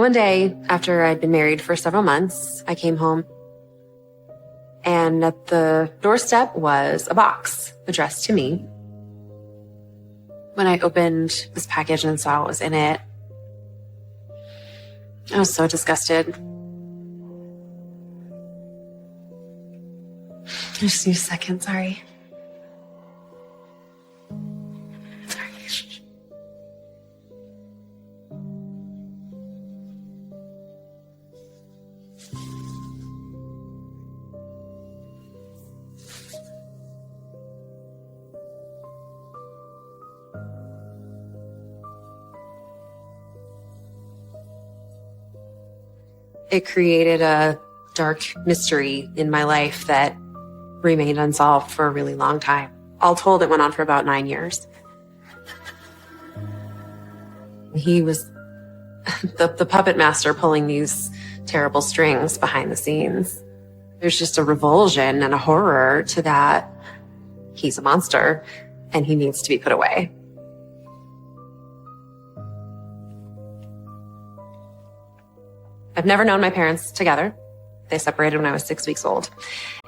one day, after I'd been married for several months, I came home, and at the doorstep was a box addressed to me. When I opened this package and saw what was in it, I was so disgusted. I just need a second, sorry. It created a dark mystery in my life that remained unsolved for a really long time. All told, it went on for about 9 years. He was the puppet master pulling these terrible strings behind the scenes. There's just a revulsion and a horror to that. He's a monster and he needs to be put away. I've never known my parents together. They separated when I was 6 weeks old.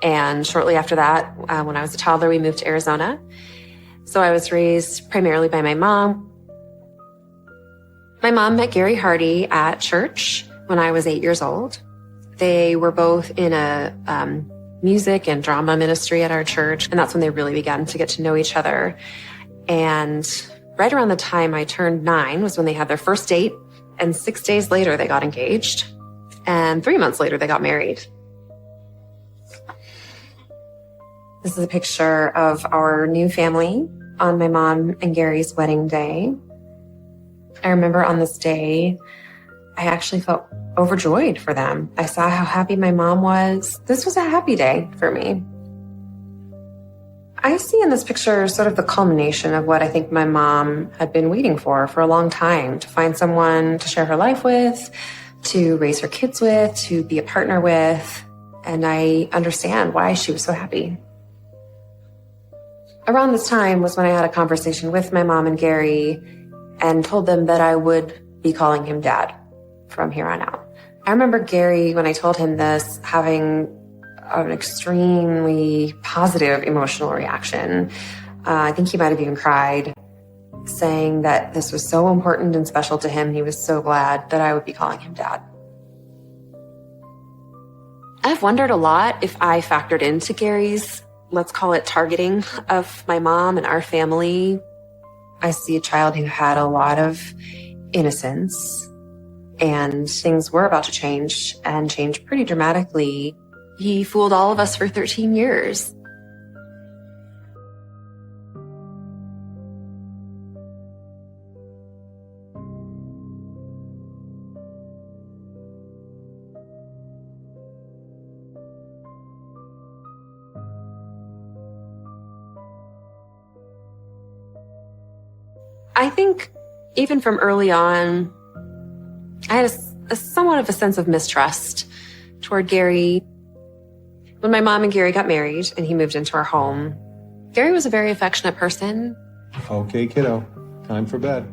And shortly after that, when I was a toddler, we moved to Arizona. So I was raised primarily by my mom. My mom met Gary Hardy at church when I was 8 years old. They were both in a music and drama ministry at our church, and that's when they really began to get to know each other. And right around the time I turned 9 was when they had their first date, and 6 days later they got engaged. And 3 months later, they got married. This is a picture of our new family on my mom and Gary's wedding day. I remember on this day, I actually felt overjoyed for them. I saw how happy my mom was. This was a happy day for me. I see in this picture sort of the culmination of what I think my mom had been waiting for a long time, to find someone to share her life with, to raise her kids with, to be a partner with, and I understand why she was so happy. Around this time was when I had a conversation with my mom and Gary and told them that I would be calling him Dad from here on out. I remember Gary, when I told him this, having an extremely positive emotional reaction. I think he might have even cried, saying that this was so important and special to him. He was so glad that I would be calling him Dad. I've wondered a lot if I factored into Gary's, let's call it, targeting of my mom and our family. I see a child who had a lot of innocence, and things were about to change, and change pretty dramatically. He fooled all of us for 13 years. I think even from early on, I had a somewhat of a sense of mistrust toward Gary. When my mom and Gary got married and he moved into our home, Gary was a very affectionate person. Okay, kiddo, time for bed.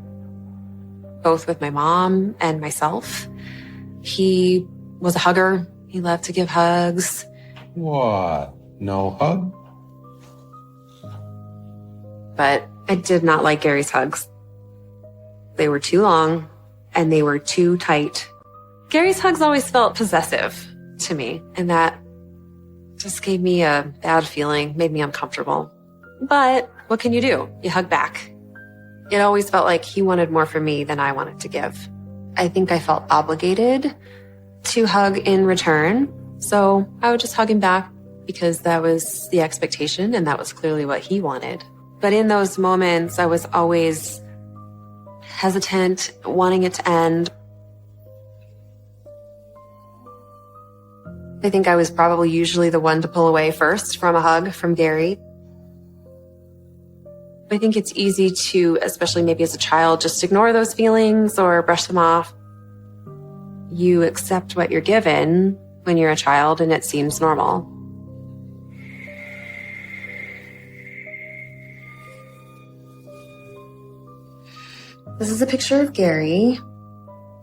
Both with my mom and myself. He was a hugger. He loved to give hugs. What? No hug? But I did not like Gary's hugs. They were too long and they were too tight. Gary's hugs always felt possessive to me, and that just gave me a bad feeling, made me uncomfortable. But what can you do? You hug back. It always felt like he wanted more from me than I wanted to give. I think I felt obligated to hug in return, so I would just hug him back because that was the expectation and that was clearly what he wanted. But in those moments, I was always hesitant, wanting it to end. I think I was probably usually the one to pull away first from a hug from Gary. I think it's easy to, especially maybe as a child, just ignore those feelings or brush them off. You accept what you're given when you're a child and it seems normal. This is a picture of Gary.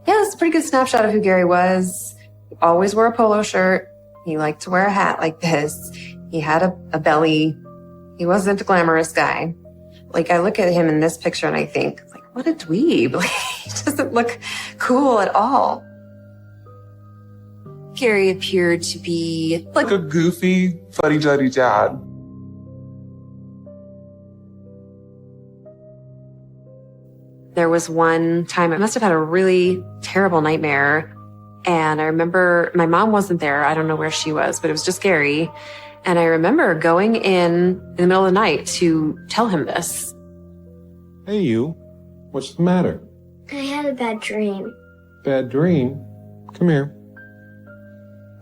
He has pretty good snapshot of who Gary was. He always wore a polo shirt. He liked to wear a hat like this. He had a belly. He wasn't a glamorous guy. Like, I look at him in this picture and I think, like, what a dweeb. Like, he doesn't look cool at all. Gary appeared to be like a goofy, fuddy-duddy dad. There was one time I must have had a really terrible nightmare. And I remember my mom wasn't there. I don't know where she was, but it was just Gary. And I remember going in the middle of the night to tell him this. Hey, you. What's the matter? I had a bad dream. Bad dream? Come here.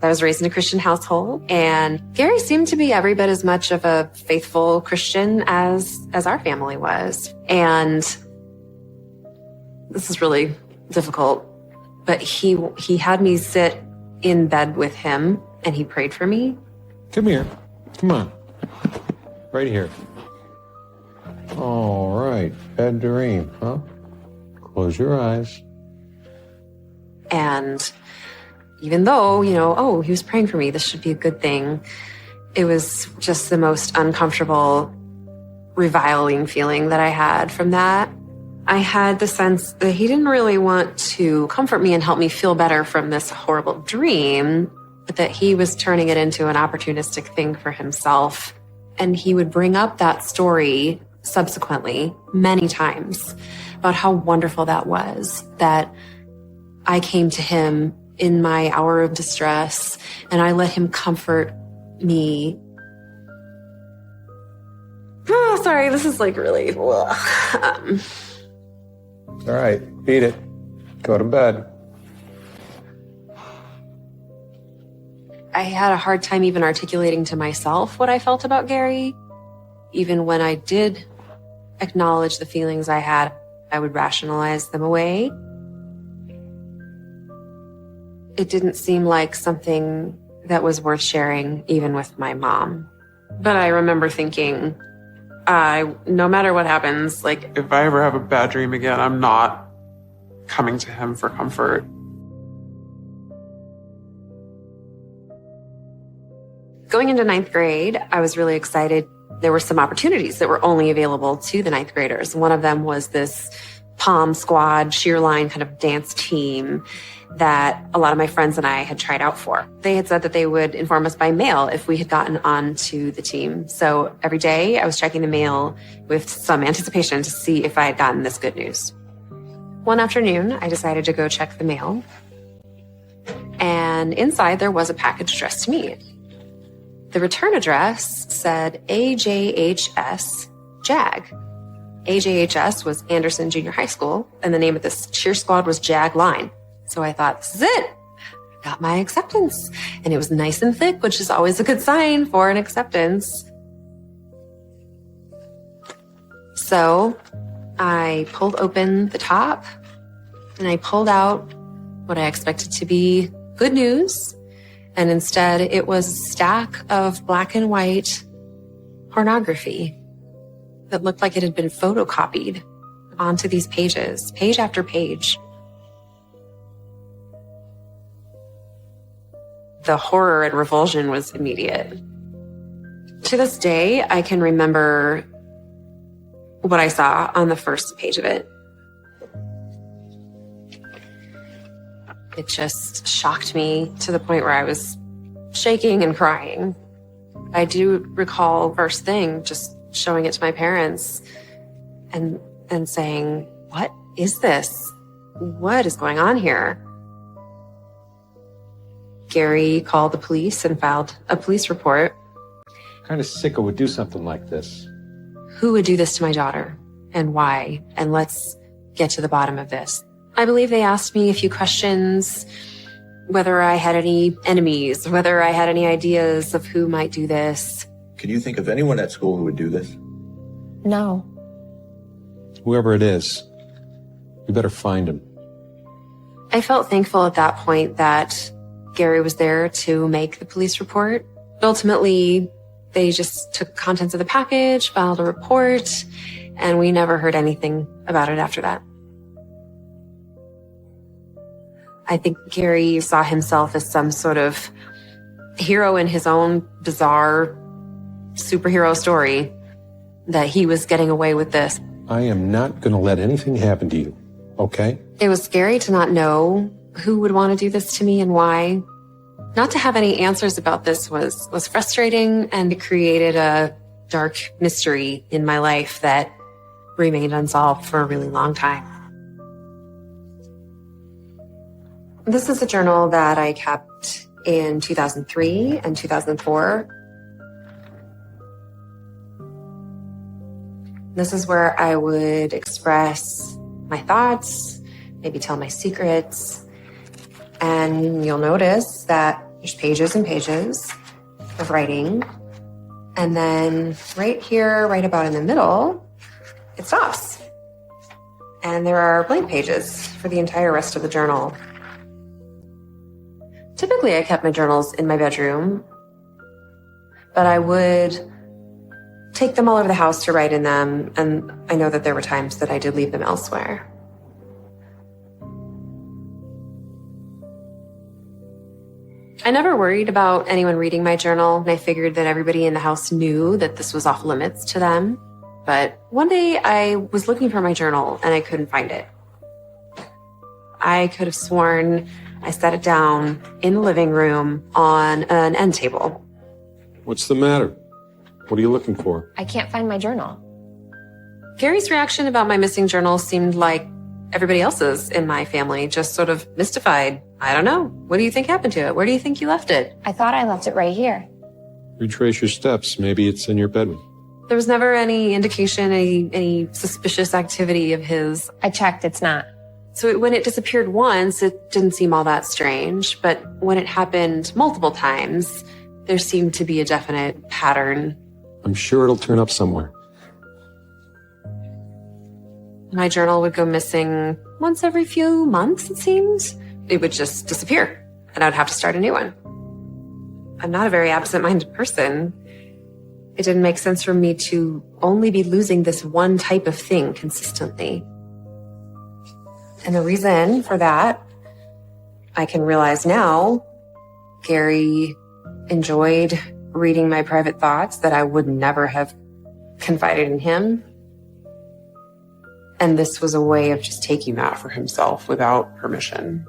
I was raised in a Christian household, and Gary seemed to be every bit as much of a faithful Christian as our family was. And this is really difficult, but he had me sit in bed with him, and he prayed for me. Come here. Come on. Right here. All right. Bad dream, huh? Close your eyes. And even though, he was praying for me, this should be a good thing, it was just the most uncomfortable, reviling feeling that I had from that. I had the sense that he didn't really want to comfort me and help me feel better from this horrible dream, but that he was turning it into an opportunistic thing for himself. And he would bring up that story subsequently many times about how wonderful that was, that I came to him in my hour of distress and I let him comfort me. Oh, sorry, this is like really... All right, beat it. Go to bed. I had a hard time even articulating to myself what I felt about Gary. Even when I did acknowledge the feelings I had, I would rationalize them away. It didn't seem like something that was worth sharing, even with my mom. But I remember thinking, no matter what happens, like, if I ever have a bad dream again, I'm not coming to him for comfort. Going into ninth grade, I was really excited. There were some opportunities that were only available to the ninth graders. One of them was this Pom Squad sheer line kind of dance team that a lot of my friends and I had tried out for. They had said that they would inform us by mail if we had gotten on to the team. So every day I was checking the mail with some anticipation to see if I had gotten this good news. One afternoon, I decided to go check the mail. And inside there was a package addressed to me. The return address said AJHS JAG. AJHS was Anderson Junior High School, and the name of this cheer squad was JAG Line. So I thought, this is it. Got my acceptance. And it was nice and thick, which is always a good sign for an acceptance. So I pulled open the top and I pulled out what I expected to be good news. And instead, it was a stack of black and white pornography that looked like it had been photocopied onto these pages, page after page. The horror and revulsion was immediate. To this day, I can remember what I saw on the first page of it. It just shocked me to the point where I was shaking and crying. I do recall first thing just showing it to my parents and saying, what is this? What is going on here? Gary called the police and filed a police report. Kind of sicko would do something like this. Who would do this to my daughter and why? And let's get to the bottom of this. I believe they asked me a few questions, whether I had any enemies, whether I had any ideas of who might do this. Can you think of anyone at school who would do this? No. Whoever it is, you better find him. I felt thankful at that point that Gary was there to make the police report. Ultimately, they just took contents of the package, filed a report, and we never heard anything about it after that. I think Gary saw himself as some sort of hero in his own bizarre superhero story, that he was getting away with this. I am not going to let anything happen to you, okay? It was scary to not know who would want to do this to me and why. Not to have any answers about this was frustrating, and it created a dark mystery in my life that remained unsolved for a really long time. This is a journal that I kept in 2003 and 2004. This is where I would express my thoughts, maybe tell my secrets. And you'll notice that there's pages and pages of writing. And then right here, right about in the middle, it stops. And there are blank pages for the entire rest of the journal. Typically, I kept my journals in my bedroom, but I would take them all over the house to write in them. And I know that there were times that I did leave them elsewhere. I never worried about anyone reading my journal, and I figured that everybody in the house knew that this was off limits to them. But one day I was looking for my journal and I couldn't find it. I could have sworn I set it down in the living room on an end table. What's the matter? What are you looking for? I can't find my journal. Gary's reaction about my missing journal seemed like everybody else's in my family, just sort of mystified. I don't know. What do you think happened to it? Where do you think you left it? I thought I left it right here. Retrace your steps. Maybe it's in your bedroom. There was never any indication, any suspicious activity of his. I checked, it's not. So when it disappeared once, it didn't seem all that strange. But when it happened multiple times, there seemed to be a definite pattern. I'm sure it'll turn up somewhere. My journal would go missing once every few months, it seemed. It would just disappear, and I'd have to start a new one. I'm not a very absent-minded person. It didn't make sense for me to only be losing this one type of thing consistently. And the reason for that, I can realize now, Gary enjoyed reading my private thoughts that I would never have confided in him. And this was a way of just taking that for himself without permission.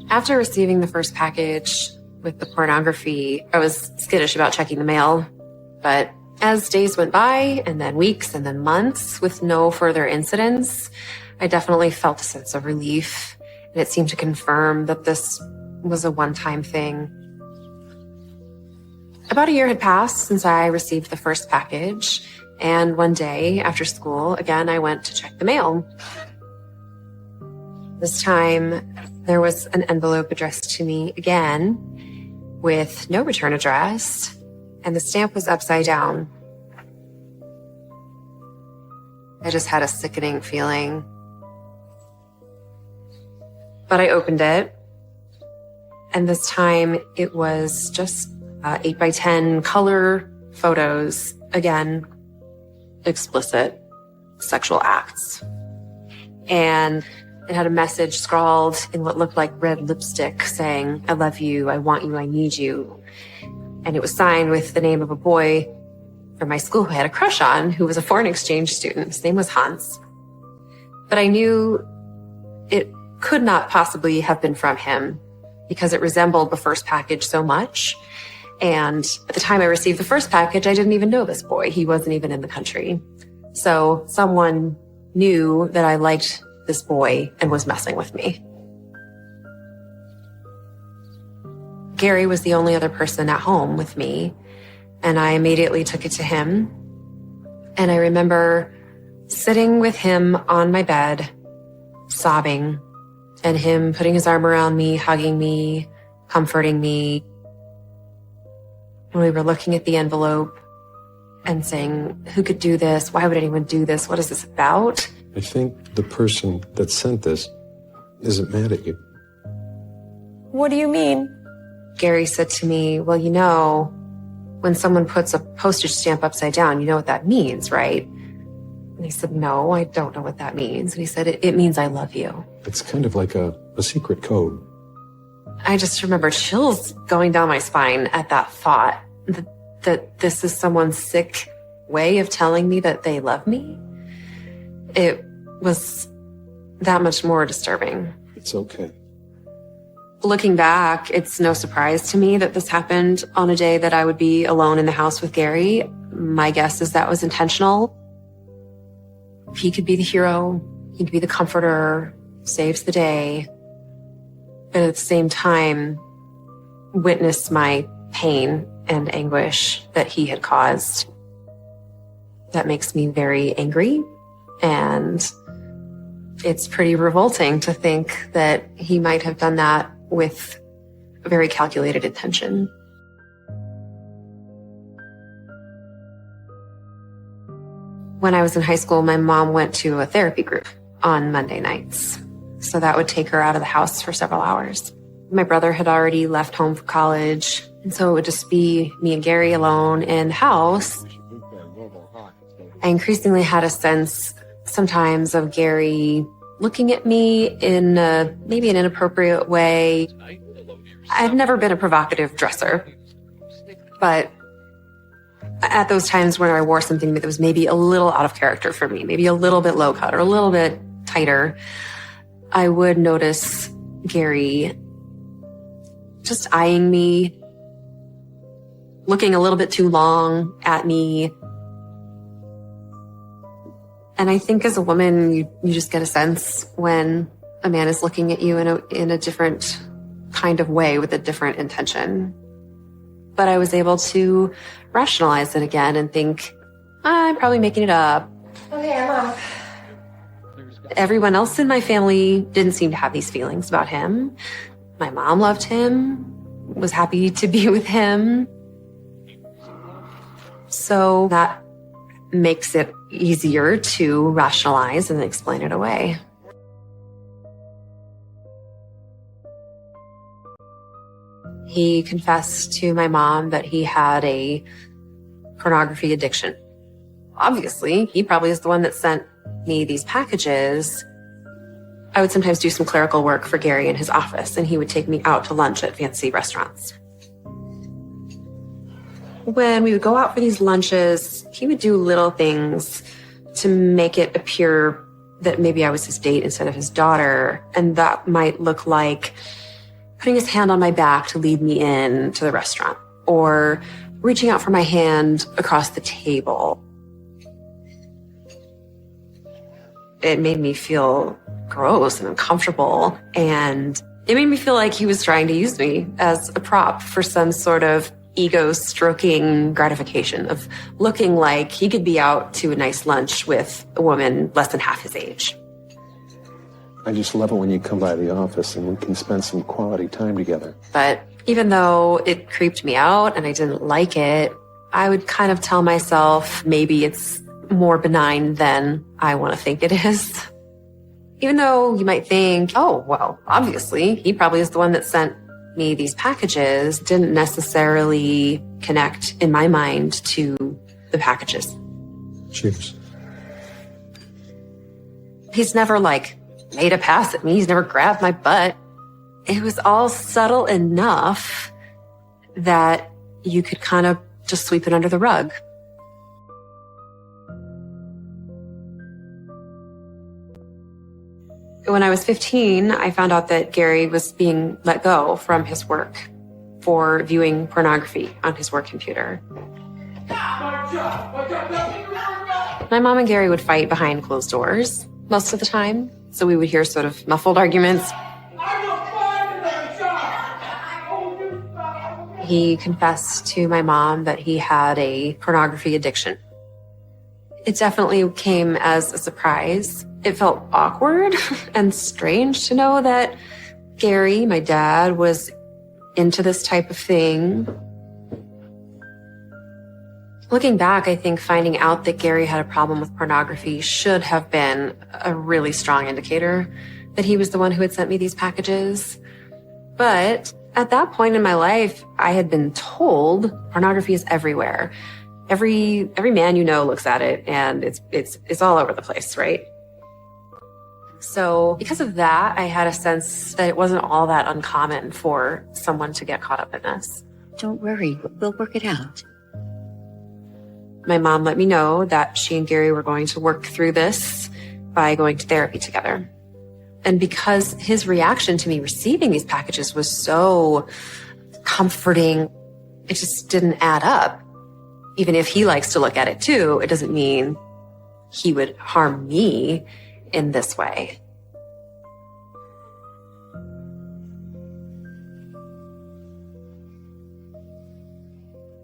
After receiving the first package with the pornography, I was skittish about checking the mail. But as days went by, and then weeks, and then months, with no further incidents, I definitely felt a sense of relief. And it seemed to confirm that this was a one-time thing. About a year had passed since I received the first package, and one day after school, again, I went to check the mail. This time, there was an envelope addressed to me again with no return address, and the stamp was upside down. I just had a sickening feeling. But I opened it, and this time it was just 8x10 color photos, again, explicit sexual acts. And it had a message scrawled in what looked like red lipstick saying, "I love you, I want you, I need you." And it was signed with the name of a boy from my school who I had a crush on, who was a foreign exchange student. His name was Hans. But I knew it could not possibly have been from him because it resembled the first package so much. And at the time I received the first package, I didn't even know this boy. He wasn't even in the country. So someone knew that I liked this boy and was messing with me. Gary was the only other person at home with me, and I immediately took it to him. And I remember sitting with him on my bed, sobbing, and him putting his arm around me, hugging me, comforting me. And we were looking at the envelope and saying, who could do this? Why would anyone do this? What is this about? I think the person that sent this isn't mad at you. What do you mean? Gary said to me, well, you know, when someone puts a postage stamp upside down, you know what that means, right? And I said, no, I don't know what that means. And he said, it means I love you. It's kind of like a secret code. I just remember chills going down my spine at that thought that this is someone's sick way of telling me that they love me. It was that much more disturbing. It's okay. Looking back, it's no surprise to me that this happened on a day that I would be alone in the house with Gary. My guess is that was intentional. He could be the hero. He could be the comforter, saves the day. But at the same time, witness my pain and anguish that he had caused. That makes me very angry. And it's pretty revolting to think that he might have done that with a very calculated intention. When I was in high school, my mom went to a therapy group on Monday nights. So that would take her out of the house for several hours. My brother had already left home for college. And so it would just be me and Gary alone in the house. I increasingly had a sense sometimes of Gary looking at me in maybe an inappropriate way. I've never been a provocative dresser, but at those times when I wore something that was maybe a little out of character for me, maybe a little bit low cut or a little bit tighter, I would notice Gary just eyeing me, looking a little bit too long at me. And I think as a woman, you just get a sense when a man is looking at you in a different kind of way with a different intention. But I was able to rationalize it again and think, I'm probably making it up. Okay, I'm off. Everyone else in my family didn't seem to have these feelings about him. My mom loved him, was happy to be with him. So that makes it easier to rationalize and explain it away. He confessed to my mom that he had a pornography addiction. Obviously, he probably is the one that sent me these packages. I would sometimes do some clerical work for Gary in his office, and he would take me out to lunch at fancy restaurants. When we would go out for these lunches, he would do little things to make it appear that maybe I was his date instead of his daughter. And that might look like putting his hand on my back to lead me in to the restaurant, or reaching out for my hand across the table. It made me feel gross and uncomfortable, and it made me feel like he was trying to use me as a prop for some sort of ego-stroking gratification of looking like he could be out to a nice lunch with a woman less than half his age. I just love it when you come by the office and we can spend some quality time together. But even though it creeped me out and I didn't like it, I would kind of tell myself maybe it's more benign than I want to think it is. Even though you might think, oh, well, obviously, he probably is the one that sent me these packages, didn't necessarily connect in my mind to the packages. Cheers. He's never made a pass at me. He's never grabbed my butt. It was all subtle enough that you could kind of just sweep it under the rug. When I was 15, I found out that Gary was being let go from his work for viewing pornography on his work computer. My mom and Gary would fight behind closed doors most of the time, so we would hear sort of muffled arguments. He confessed to my mom that he had a pornography addiction. It definitely came as a surprise. It felt awkward and strange to know that Gary, my dad, was into this type of thing. Looking back, I think finding out that Gary had a problem with pornography should have been a really strong indicator that he was the one who had sent me these packages. But at that point in my life, I had been told pornography is everywhere. Every man you know looks at it, and it's all over the place, right? So because of that, I had a sense that it wasn't all that uncommon for someone to get caught up in this. Don't worry, we'll work it out. My mom let me know that she and Gary were going to work through this by going to therapy together. And because his reaction to me receiving these packages was so comforting, it just didn't add up. Even if he likes to look at it too, it doesn't mean he would harm me in this way.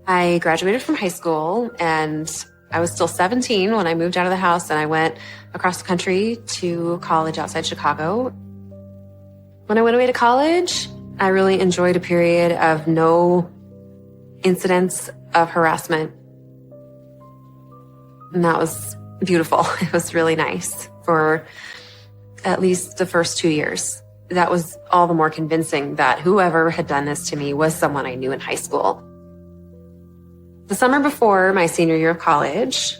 I graduated from high school, and I was still 17 when I moved out of the house, and I went across the country to college outside Chicago. When I went away to college, I really enjoyed a period of no incidents of harassment. And that was beautiful. It was really nice for at least the first 2 years. That was all the more convincing that whoever had done this to me was someone I knew in high school. The summer before my senior year of college,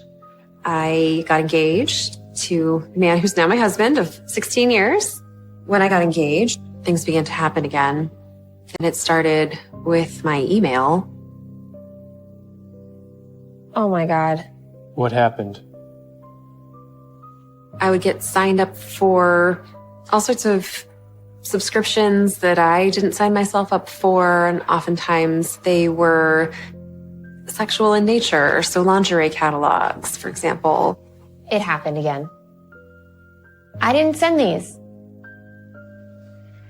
I got engaged to a man who's now my husband of 16 years. When I got engaged, things began to happen again. And it started with my email. Oh my God. What happened? I would get signed up for all sorts of subscriptions that I didn't sign myself up for. And oftentimes they were sexual in nature. So lingerie catalogs, for example. It happened again. I didn't send these.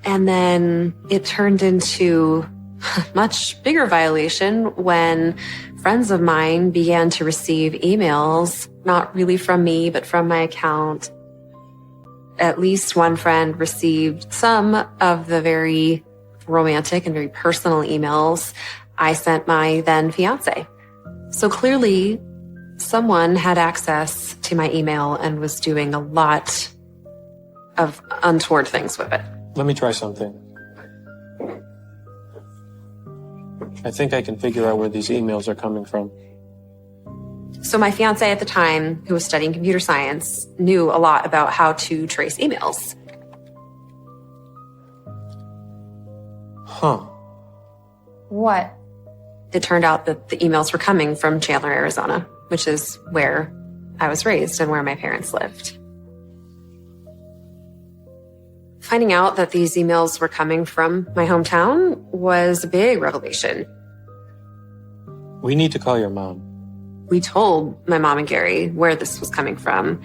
And then it turned into a much bigger violation when friends of mine began to receive emails, not really from me, but from my account. At least one friend received some of the very romantic and very personal emails I sent my then fiance. So clearly, someone had access to my email and was doing a lot of untoward things with it. Let me try something. I think I can figure out where these emails are coming from. So my fiance at the time, who was studying computer science, knew a lot about how to trace emails. Huh. What? It turned out that the emails were coming from Chandler, Arizona, which is where I was raised and where my parents lived. Finding out that these emails were coming from my hometown was a big revelation. We need to call your mom. We told my mom and Gary where this was coming from,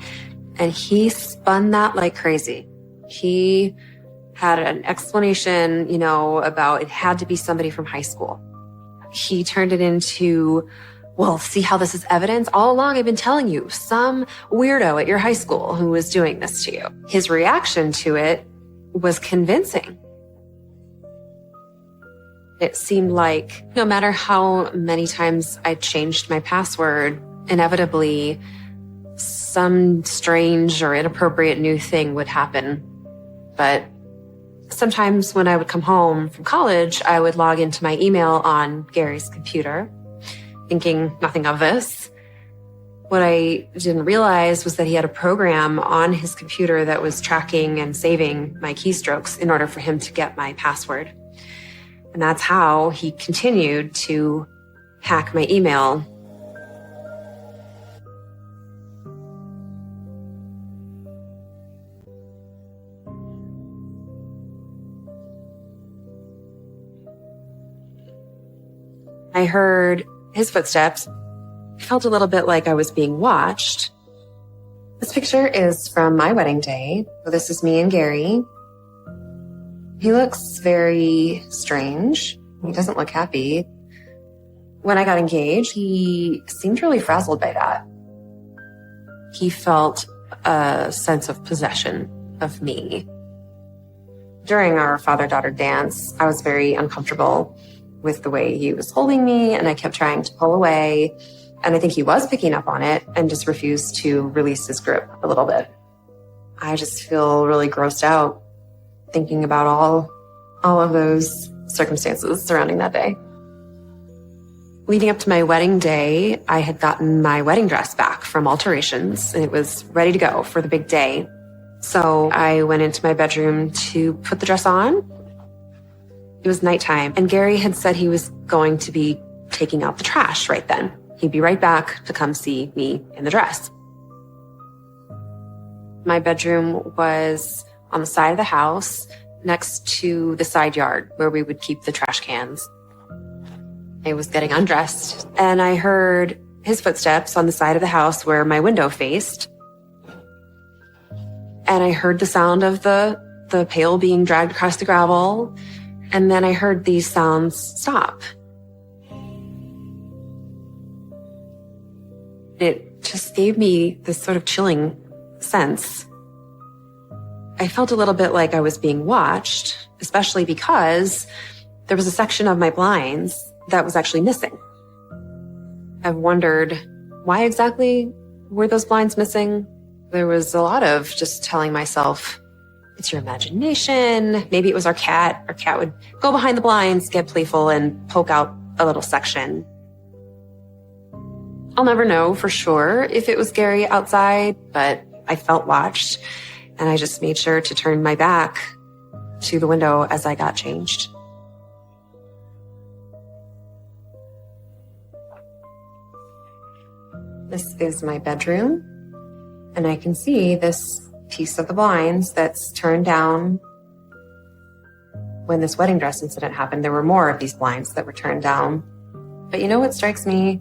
and he spun that like crazy. He had an explanation, about it had to be somebody from high school. He turned it into, well, see how this is evidence? All along I've been telling you, some weirdo at your high school who was doing this to you. His reaction to it was convincing. It seemed like no matter how many times I changed my password, inevitably some strange or inappropriate new thing would happen. But sometimes when I would come home from college, I would log into my email on Gary's computer, thinking nothing of this. What I didn't realize was that he had a program on his computer that was tracking and saving my keystrokes in order for him to get my password. And that's how he continued to hack my email. I heard his footsteps. I felt a little bit like I was being watched. This picture is from my wedding day. This is me and Gary. He looks very strange. He doesn't look happy. When I got engaged, he seemed really frazzled by that. He felt a sense of possession of me. During our father-daughter dance, I was very uncomfortable with the way he was holding me, and I kept trying to pull away. And I think he was picking up on it and just refused to release his grip a little bit. I just feel really grossed out thinking about all of those circumstances surrounding that day. Leading up to my wedding day, I had gotten my wedding dress back from alterations and it was ready to go for the big day. So I went into my bedroom to put the dress on. It was nighttime and Gary had said he was going to be taking out the trash right then. He'd be right back to come see me in the dress. My bedroom was on the side of the house next to the side yard where we would keep the trash cans. I was getting undressed and I heard his footsteps on the side of the house where my window faced. And I heard the sound of the pail being dragged across the gravel. And then I heard these sounds stop. It just gave me this sort of chilling sense. I felt a little bit like I was being watched, especially because there was a section of my blinds that was actually missing. I've wondered why exactly were those blinds missing? There was a lot of just telling myself, it's your imagination. Maybe it was our cat. Our cat would go behind the blinds, get playful, and poke out a little section. I'll never know for sure if it was Gary outside, but I felt watched, and I just made sure to turn my back to the window as I got changed. This is my bedroom, and I can see this piece of the blinds that's turned down. When this wedding dress incident happened, there were more of these blinds that were turned down. But you know what strikes me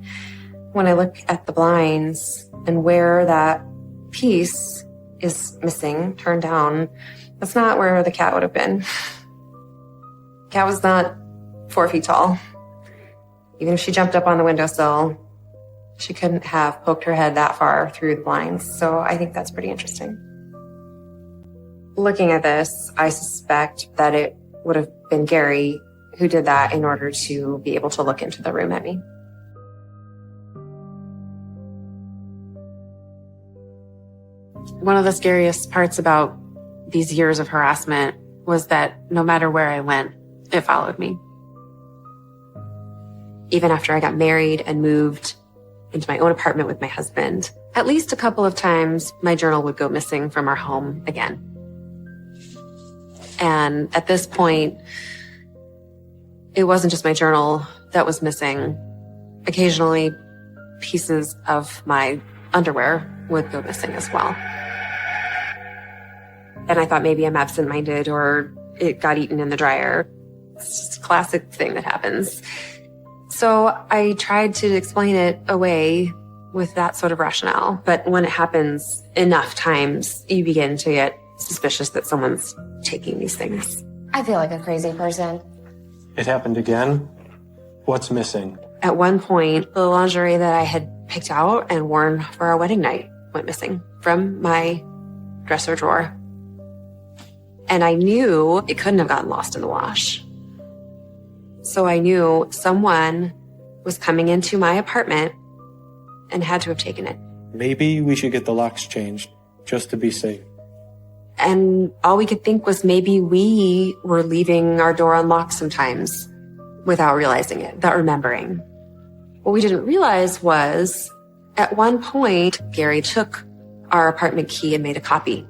when I look at the blinds and where that piece is missing, turned down, that's not where the cat would have been. The cat was not 4 feet tall. Even if she jumped up on the windowsill, she couldn't have poked her head that far through the blinds. So I think that's pretty interesting. Looking at this, I suspect that it would have been Gary who did that in order to be able to look into the room at me. One of the scariest parts about these years of harassment was that no matter where I went, it followed me. Even after I got married and moved into my own apartment with my husband, at least a couple of times my journal would go missing from our home again. And at this point, it wasn't just my journal that was missing. Occasionally, pieces of my underwear would go missing as well. And I thought maybe I'm absent-minded or it got eaten in the dryer. It's just a classic thing that happens. So I tried to explain it away with that sort of rationale. But when it happens enough times, you begin to get suspicious that someone's taking these things. I feel like a crazy person. It happened again? What's missing? At one point, the lingerie that I had picked out and worn for our wedding night went missing from my dresser drawer. And I knew it couldn't have gotten lost in the wash. So I knew someone was coming into my apartment and had to have taken it. Maybe we should get the locks changed, just to be safe. And all we could think was maybe we were leaving our door unlocked sometimes without realizing it, without remembering. What we didn't realize was at one point, Gary took our apartment key and made a copy.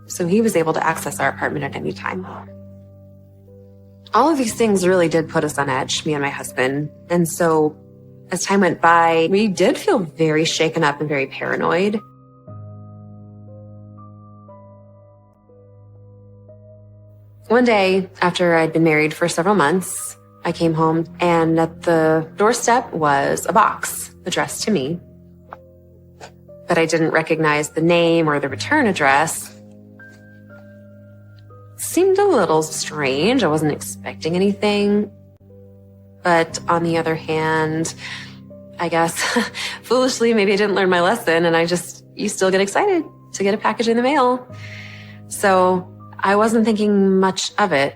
So he was able to access our apartment at any time. All of these things really did put us on edge, me and my husband. And so as time went by, we did feel very shaken up and very paranoid. One day, after I'd been married for several months, I came home and at the doorstep was a box addressed to me. But I didn't recognize the name or the return address. Seemed a little strange. I wasn't expecting anything. But on the other hand, I guess foolishly, maybe I didn't learn my lesson and you still get excited to get a package in the mail. So I wasn't thinking much of it.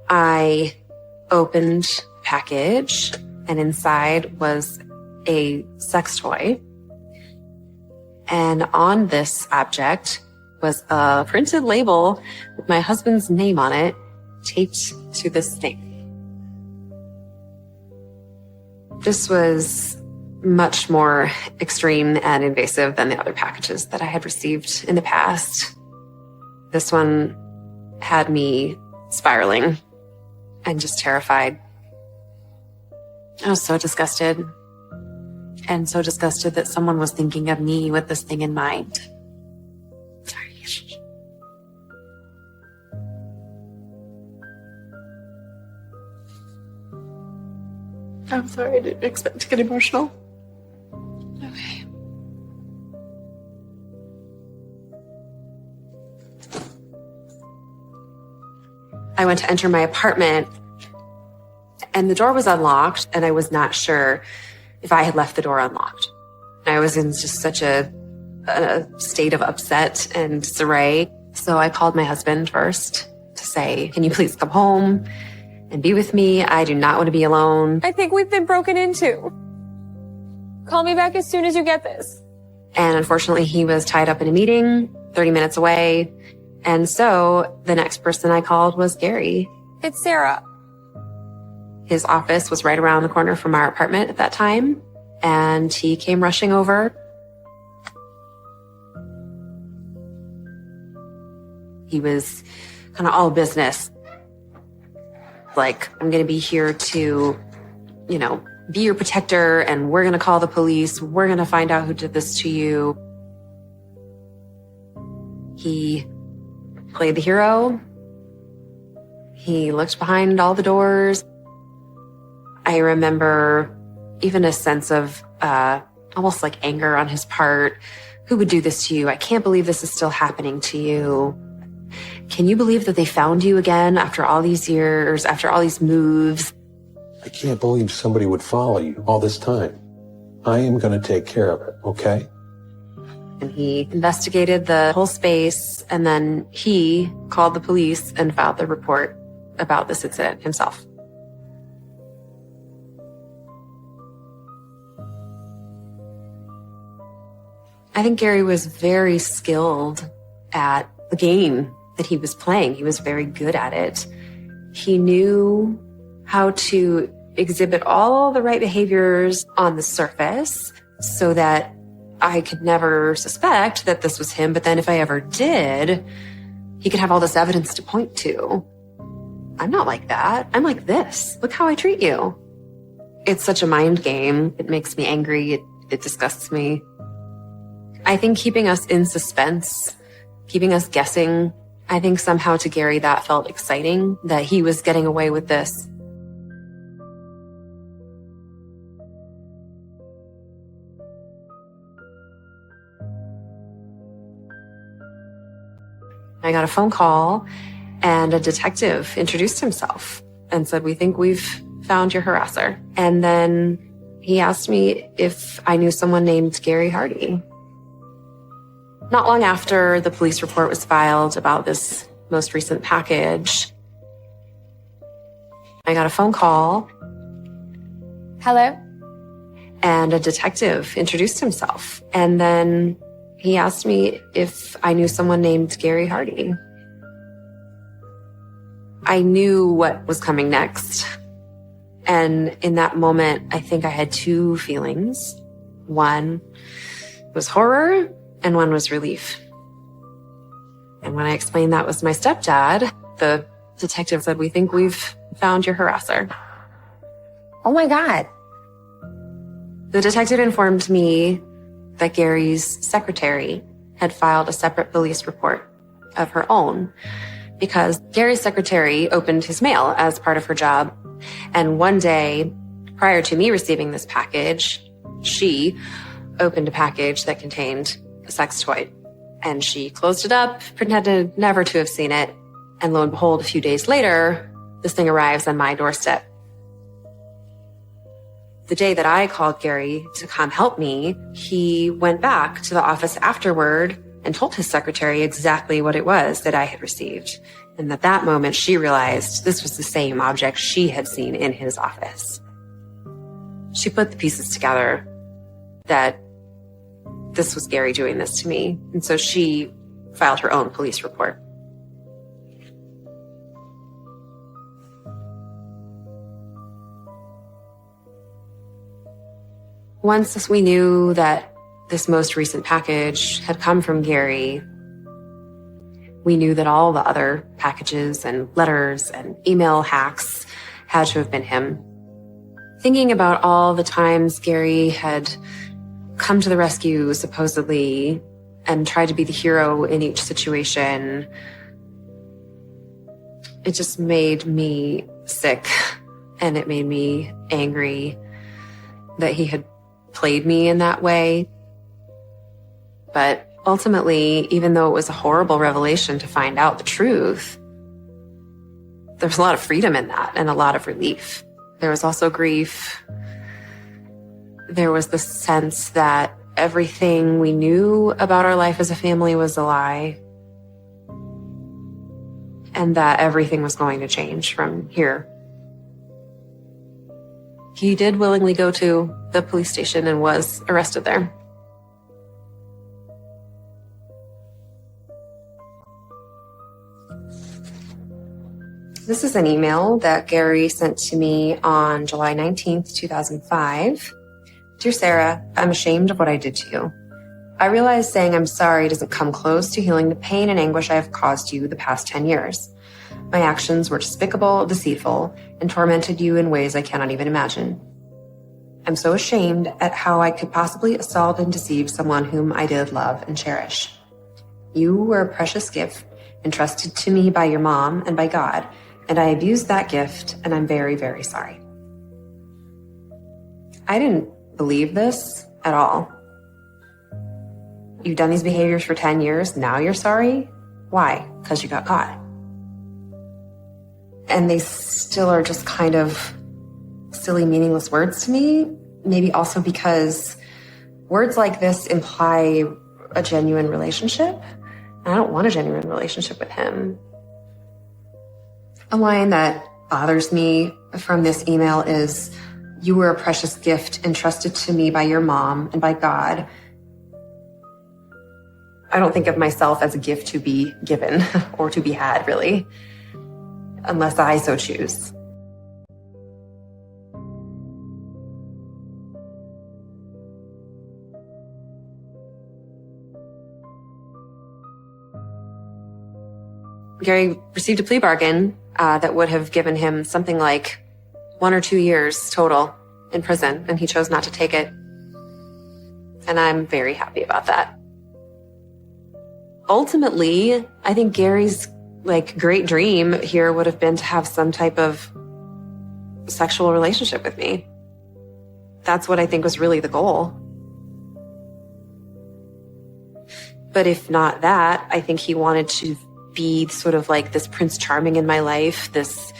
I opened the package and inside was a sex toy. And on this object was a printed label with my husband's name on it, taped to this thing. This was much more extreme and invasive than the other packages that I had received in the past. This one had me spiraling and just terrified. I was so disgusted. And so disgusted that someone was thinking of me with this thing in mind. Sorry. I'm sorry, I didn't expect to get emotional. Okay. I went to enter my apartment and the door was unlocked and I was not sure if I had left the door unlocked. I was in just such a state of upset and disarray. So I called my husband first to say, can you please come home and be with me? I do not want to be alone. I think we've been broken into. Call me back as soon as you get this. And unfortunately, he was tied up in a meeting 30 minutes away. And so the next person I called was Gary. It's Sarah. His office was right around the corner from our apartment at that time. And he came rushing over. He was kind of all business. Like, I'm going to be here to, be your protector, and we're going to call the police. We're going to find out who did this to you. He played the hero. He looked behind all the doors. I remember even a sense of almost like anger on his part. Who would do this to you? I can't believe this is still happening to you. Can you believe that they found you again after all these years, after all these moves? I can't believe somebody would follow you all this time. I am going to take care of it, okay? And he investigated the whole space, and then he called the police and filed the report about this incident himself. I think Gary was very skilled at the game that he was playing. He was very good at it. He knew how to exhibit all the right behaviors on the surface so that I could never suspect that this was him. But then if I ever did, he could have all this evidence to point to. I'm not like that. I'm like this. Look how I treat you. It's such a mind game. It makes me angry. It disgusts me. I think keeping us in suspense, keeping us guessing, I think somehow to Gary that felt exciting, that he was getting away with this. I got a phone call and a detective introduced himself and said, we think we've found your harasser. And then he asked me if I knew someone named Gary Hardy. Not long after the police report was filed about this most recent package, I got a phone call. Hello? And a detective introduced himself. And then he asked me if I knew someone named Gary Hardy. I knew what was coming next. And in that moment, I think I had two feelings. One was horror and one was relief. And when I explained that was my stepdad, the detective said, we think we've found your harasser. Oh my God. The detective informed me that Gary's secretary had filed a separate police report of her own because Gary's secretary opened his mail as part of her job. And one day, prior to me receiving this package, she opened a package that contained a sex toy. And she closed it up, pretended never to have seen it. And lo and behold, a few days later, this thing arrives on my doorstep. The day that I called Gary to come help me, he went back to the office afterward and told his secretary exactly what it was that I had received. And at that moment, she realized this was the same object she had seen in his office. She put the pieces together that this was Gary doing this to me. And so she filed her own police report. Once we knew that this most recent package had come from Gary, we knew that all the other packages and letters and email hacks had to have been him. Thinking about all the times Gary had come to the rescue, supposedly, and tried to be the hero in each situation, it just made me sick, and it made me angry that he had played me in that way. But ultimately, even though it was a horrible revelation to find out the truth, there's a lot of freedom in that and a lot of relief. There was also grief. There was the sense that everything we knew about our life as a family was a lie, and that everything was going to change from here. He did willingly go to the police station and was arrested there. This is an email that Gary sent to me on July 19th, 2005. Dear Sarah, I'm ashamed of what I did to you. I realize saying I'm sorry doesn't come close to healing the pain and anguish I have caused you the past 10 years. My actions were despicable, deceitful, and tormented you in ways I cannot even imagine. I'm so ashamed at how I could possibly assault and deceive someone whom I did love and cherish. You were a precious gift entrusted to me by your mom and by God, and I abused that gift, and I'm very, very sorry. I didn't believe this at all. You've done these behaviors for 10 years, now you're sorry? Why? Because you got caught. And they still are just kind of silly, meaningless words to me. Maybe also because words like this imply a genuine relationship. And I don't want a genuine relationship with him. A line that bothers me from this email is, you were a precious gift entrusted to me by your mom and by God. I don't think of myself as a gift to be given or to be had, really, unless I so choose. Gary received a plea bargain that would have given him something like 1 or 2 years total in prison, and he chose not to take it. And I'm very happy about that. Ultimately, I think Gary's great dream here would have been to have some type of sexual relationship with me. That's what I think was really the goal. But if not that, I think he wanted to be sort of like this Prince Charming in my life, this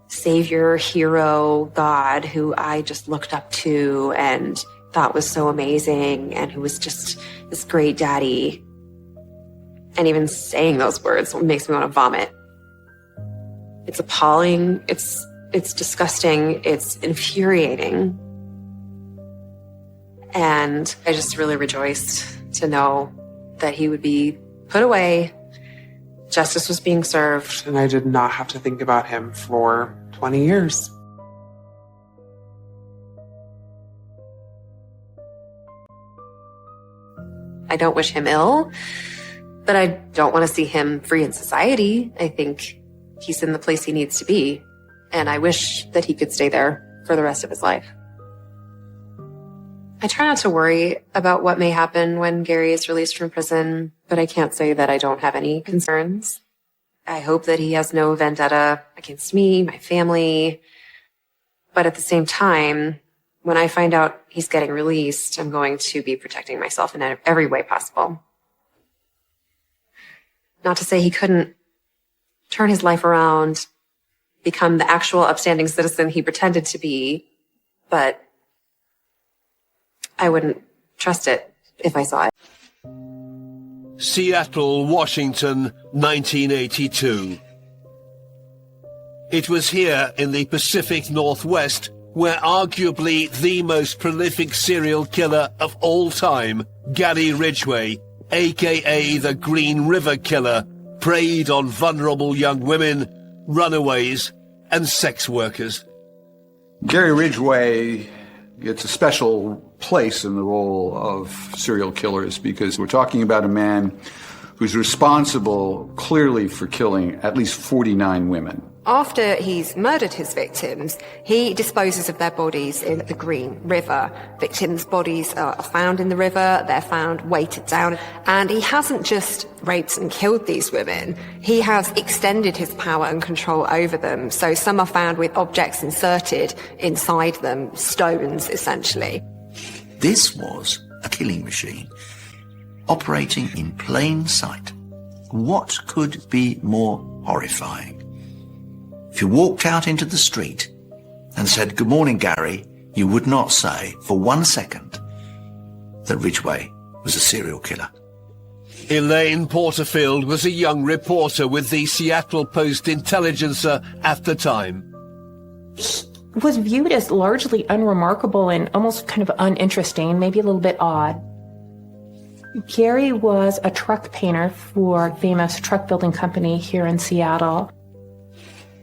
savior, hero, God who I just looked up to and thought was so amazing, and who was just this great daddy. And even saying those words makes me want to vomit. It's appalling. It's disgusting. It's infuriating. And I just really rejoiced to know that he would be put away. Justice was being served. And I did not have to think about him for 20 years. I don't wish him ill, but I don't want to see him free in society. I think he's in the place he needs to be, and I wish that he could stay there for the rest of his life. I try not to worry about what may happen when Gary is released from prison, but I can't say that I don't have any concerns. I hope that he has no vendetta against me, my family. But at the same time, when I find out he's getting released, I'm going to be protecting myself in every way possible. Not to say he couldn't turn his life around, become the actual upstanding citizen he pretended to be, but I wouldn't trust it if I saw it. Seattle, Washington, 1982. It was here in the Pacific Northwest where arguably the most prolific serial killer of all time, Gary Ridgway, aka the Green River Killer, preyed on vulnerable young women, runaways, and sex workers. Gary Ridgway It's a special place in the role of serial killers because we're talking about a man who's responsible clearly for killing at least 49 women. After he's murdered his victims, he disposes of their bodies in the Green River. Victims' bodies are found in the river, they're found weighted down, and he hasn't just raped and killed these women, he has extended his power and control over them. So some are found with objects inserted inside them, stones essentially. This was a killing machine, operating in plain sight. What could be more horrifying? If you walked out into the street and said, "Good morning, Gary," you would not say for 1 second that Ridgway was a serial killer. Elaine Porterfield was a young reporter with the Seattle Post-Intelligencer at the time. Was viewed as largely unremarkable and almost kind of uninteresting, maybe a little bit odd. Gary was a truck painter for a famous truck building company here in Seattle.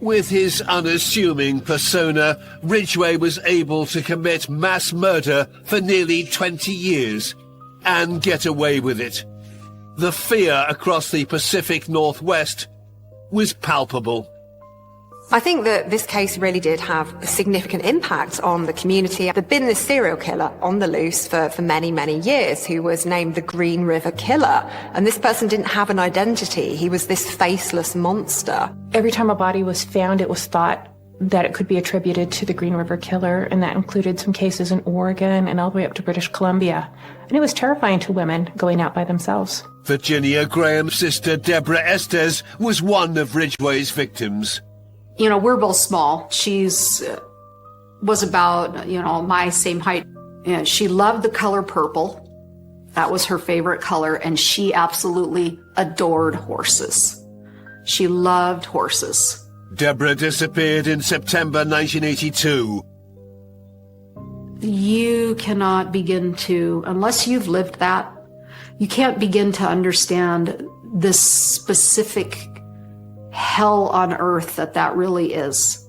With his unassuming persona, Ridgway was able to commit mass murder for nearly 20 years and get away with it. The fear across the Pacific Northwest was palpable. I think that this case really did have a significant impact on the community. There'd been this serial killer on the loose for many, many years who was named the Green River Killer. And this person didn't have an identity. He was this faceless monster. Every time a body was found, it was thought that it could be attributed to the Green River Killer, and that included some cases in Oregon and all the way up to British Columbia. And it was terrifying to women going out by themselves. Virginia Graham's sister Deborah Estes was one of Ridgway's victims. You know, we're both small. She's was about, my same height. And she loved the color purple. That was her favorite color. And she absolutely adored horses. She loved horses. Deborah disappeared in September 1982. You cannot begin to, unless you've lived that, you can't begin to understand this specific hell on earth that really is.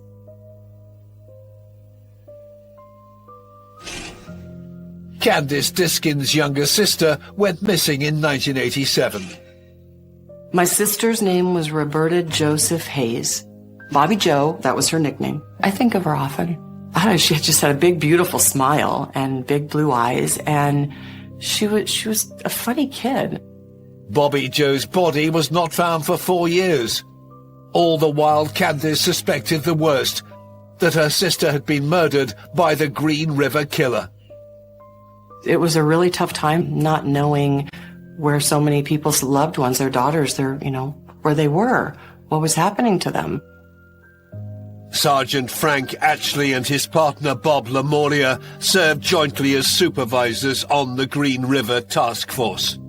Candice Diskin's younger sister went missing in 1987. My sister's name was Roberta Joseph Hayes. Bobby Joe, that was her nickname. I think of her often. I don't know, she just had a big, beautiful smile and big blue eyes, and she was a funny kid. Bobby Joe's body was not found for 4 years. All the while, Candice suspected the worst, that her sister had been murdered by the Green River Killer. It was a really tough time not knowing where so many people's loved ones, their daughters, where they were, what was happening to them. Sergeant Frank Atchley and his partner Bob Lamoria served jointly as supervisors on the Green River Task Force.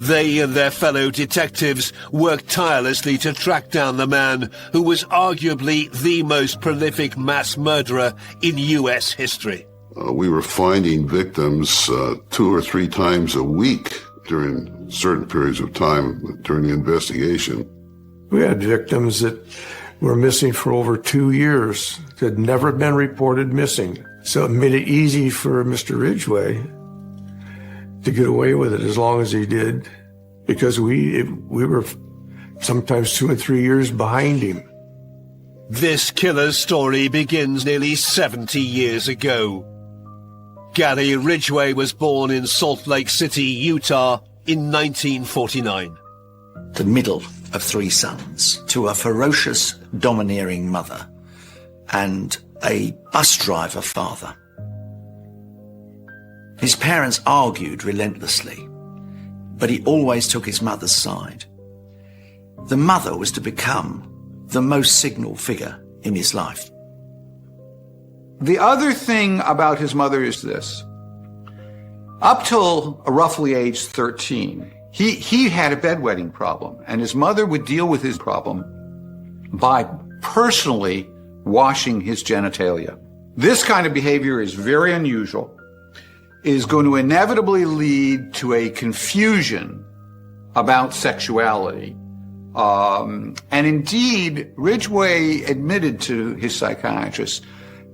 They and their fellow detectives worked tirelessly to track down the man who was arguably the most prolific mass murderer in U.S. history. We were finding victims 2 or 3 times a week during certain periods of time during the investigation. We had victims that were missing for over 2 years that had never been reported missing. So it made it easy for Mr. Ridgway to get away with it as long as he did, because we were sometimes 2 and 3 years behind him. This killer's story begins nearly 70 years ago. Gary Ridgway was born in Salt Lake City, Utah in 1949. The middle of 3 sons to a ferocious, domineering mother and a bus driver father. His parents argued relentlessly, but he always took his mother's side. The mother was to become the most signal figure in his life. The other thing about his mother is this. Up till roughly age 13, he had a bedwetting problem, and his mother would deal with his problem by personally washing his genitalia. This kind of behavior is very unusual. It is going to inevitably lead to a confusion about sexuality. And indeed, Ridgway admitted to his psychiatrist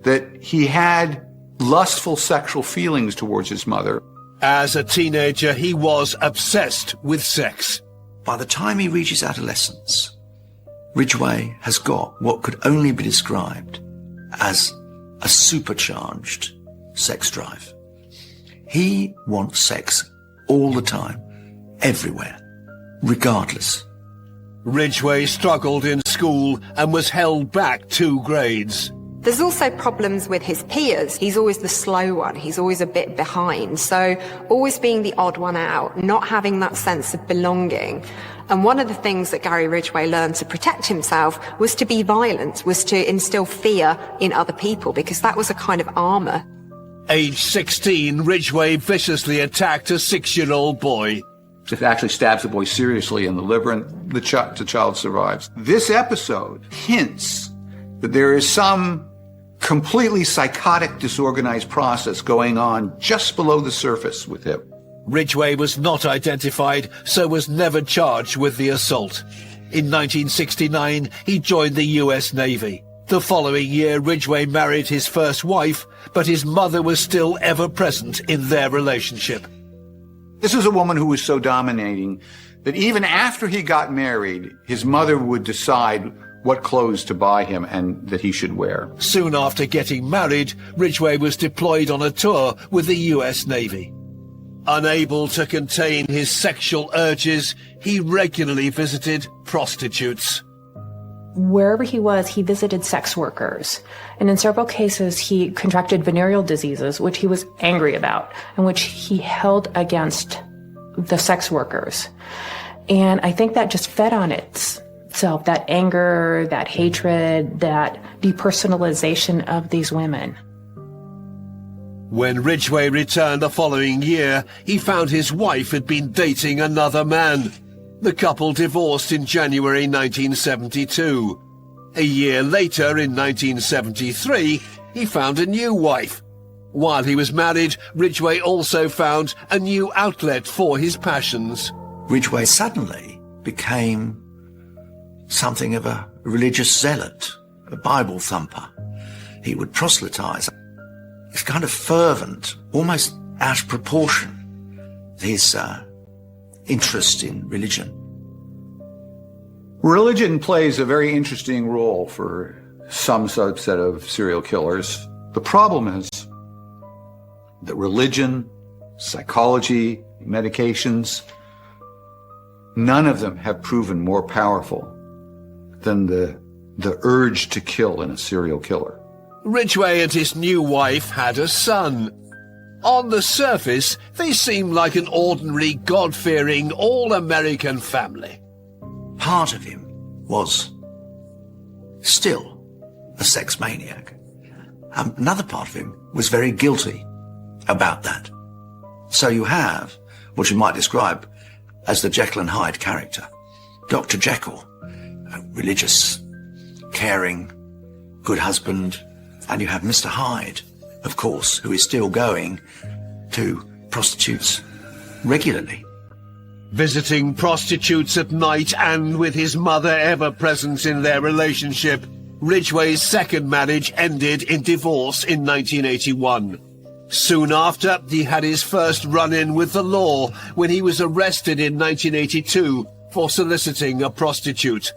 that he had lustful sexual feelings towards his mother. As a teenager, he was obsessed with sex. By the time he reaches adolescence, Ridgway has got what could only be described as a supercharged sex drive. He wants sex all the time, everywhere, regardless. Ridgway struggled in school and was held back 2 grades. There's also problems with his peers. He's always the slow one. He's always a bit behind. So always being the odd one out, not having that sense of belonging. And one of the things that Gary Ridgway learned to protect himself was to be violent, was to instill fear in other people, because that was a kind of armor. Age 16, Ridgway viciously attacked a 6-year-old boy. It actually stabs the boy seriously in the liver, and the child survives. This episode hints that there is some completely psychotic, disorganized process going on just below the surface with him. Ridgway was not identified, so was never charged with the assault. In 1969, he joined the US Navy. The following year, Ridgway married his first wife, but his mother was still ever present in their relationship. This was a woman who was so dominating that even after he got married, his mother would decide what clothes to buy him and that he should wear. Soon after getting married, Ridgway was deployed on a tour with the US Navy. Unable to contain his sexual urges, he regularly visited prostitutes. Wherever he was, he visited sex workers. And in several cases, he contracted venereal diseases, which he was angry about, and which he held against the sex workers. And I think that just fed on itself, that anger, that hatred, that depersonalization of these women. When Ridgway returned the following year, he found his wife had been dating another man. The couple divorced in January 1972. A year later, in 1973, he found a new wife. While he was married, Ridgway also found a new outlet for his passions. Ridgway suddenly became something of a religious zealot, a Bible thumper. He would proselytize. It's kind of fervent, almost out of proportion, his interest in religion. Religion plays a very interesting role for some subset of serial killers. The problem is that religion, psychology, medications, none of them have proven more powerful than the urge to kill in a serial killer. Ridgway and his new wife had a son. On the surface, they seemed like an ordinary, God-fearing, all-American family. Part of him was still a sex maniac. Another part of him was very guilty about that. So you have what you might describe as the Jekyll and Hyde character. Dr. Jekyll, a religious, caring, good husband, and you have Mr. Hyde, of course, who is still going to prostitutes regularly. Visiting prostitutes at night and with his mother ever present in their relationship, Ridgway's second marriage ended in divorce in 1981. Soon after, he had his first run-in with the law when he was arrested in 1982 for soliciting a prostitute.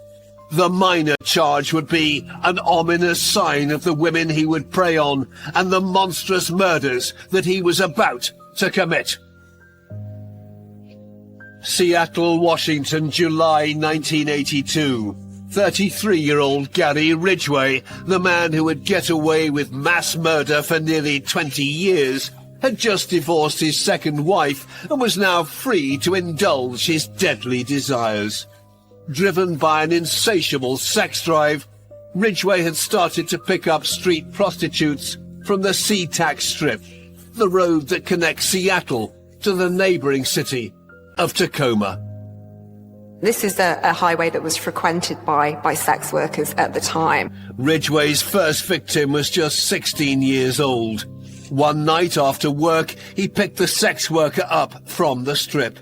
The minor charge would be an ominous sign of the women he would prey on and the monstrous murders that he was about to commit. Seattle, Washington, July 1982. 33-year-old Gary Ridgway, the man who would get away with mass murder for nearly 20 years, had just divorced his second wife and was now free to indulge his deadly desires. Driven by an insatiable sex drive, Ridgway had started to pick up street prostitutes from the SeaTac Strip, the road that connects Seattle to the neighboring city of Tacoma. This is a highway that was frequented by sex workers at the time. Ridgway's first victim was just 16 years old. One night after work, he picked the sex worker up from the strip.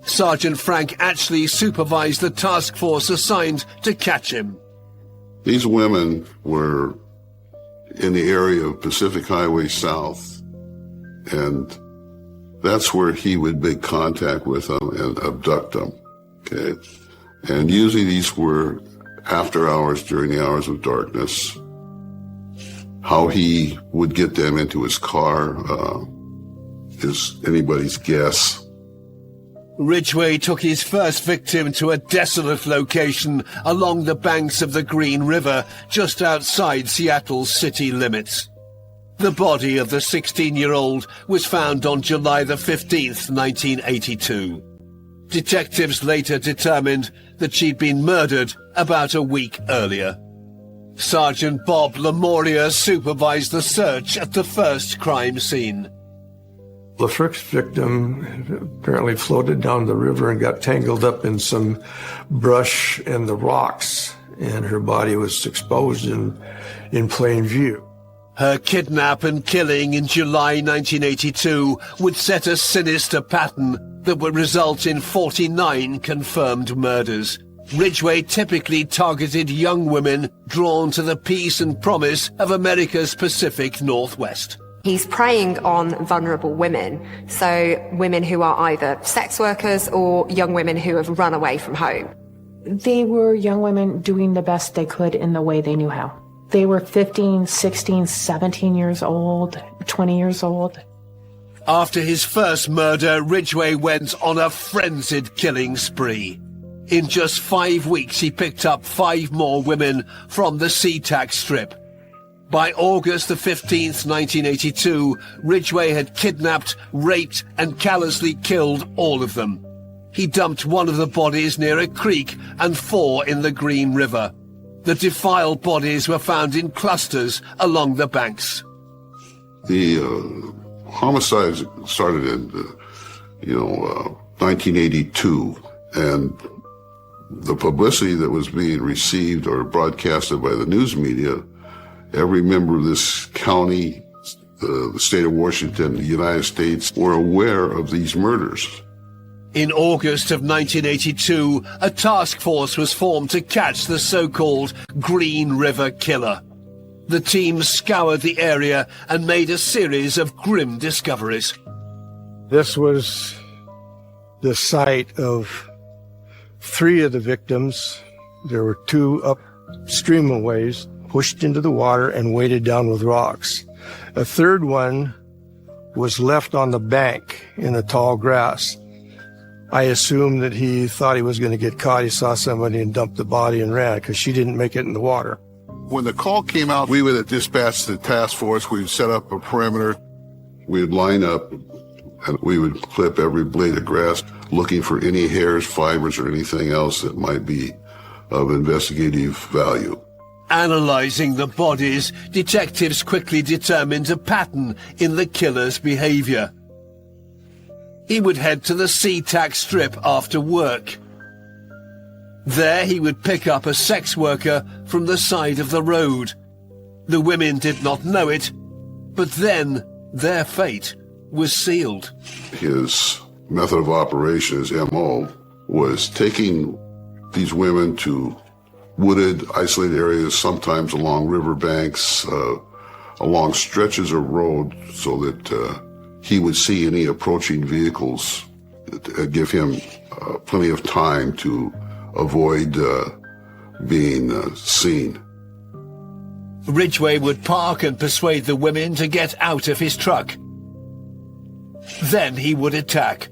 Sergeant Frank Atchley supervised the task force assigned to catch him. These women were in the area of Pacific Highway South, and that's where he would make contact with them and abduct them. Okay, and usually these were after hours, during the hours of darkness. How he would get them into his car is anybody's guess. Ridgway took his first victim to a desolate location along the banks of the Green River, just outside Seattle's city limits. The body of the 16-year-old was found on July the 15th, 1982. Detectives later determined that she'd been murdered about a week earlier. Sergeant Bob Lamoria supervised the search at the first crime scene. The first victim apparently floated down the river and got tangled up in some brush and the rocks, and her body was exposed in plain view. Her kidnap and killing in July 1982 would set a sinister pattern that would result in 49 confirmed murders. Ridgway typically targeted young women drawn to the peace and promise of America's Pacific Northwest. He's preying on vulnerable women, so women who are either sex workers or young women who have run away from home. They were young women doing the best they could in the way they knew how. They were 15, 16, 17 years old, 20 years old. After his first murder, Ridgway went on a frenzied killing spree. In just 5 weeks, he picked up 5 more women from the SeaTac Strip. By August the 15th, 1982, Ridgway had kidnapped, raped, and callously killed all of them. He dumped one of the bodies near a creek and 4 in the Green River. The defiled bodies were found in clusters along the banks. The homicides started in, 1982, and the publicity that was being received or broadcasted by the news media, every member of this county, the state of Washington, the United States, were aware of these murders. In August of 1982, a task force was formed to catch the so-called Green River Killer. The team scoured the area and made a series of grim discoveries. This was the site of 3 of the victims. There were 2 upstream a ways, pushed into the water and weighted down with rocks. A third one was left on the bank in the tall grass. I assume that he thought he was going to get caught. He saw somebody and dumped the body and ran because she didn't make it in the water. When the call came out, we would dispatch the task force. We would set up a perimeter. We would line up and we would clip every blade of grass, looking for any hairs, fibers, or anything else that might be of investigative value. Analyzing the bodies, detectives quickly determined a pattern in the killer's behavior. He would head to the SeaTac Strip after work. There he would pick up a sex worker from the side of the road. The women did not know it, but then their fate was sealed. His method of operation, his MO, was taking these women to wooded, isolated areas, sometimes along riverbanks, along stretches of road, so that he would see any approaching vehicles, give him plenty of time to avoid being seen. Ridgway would park and persuade the women to get out of his truck. Then he would attack.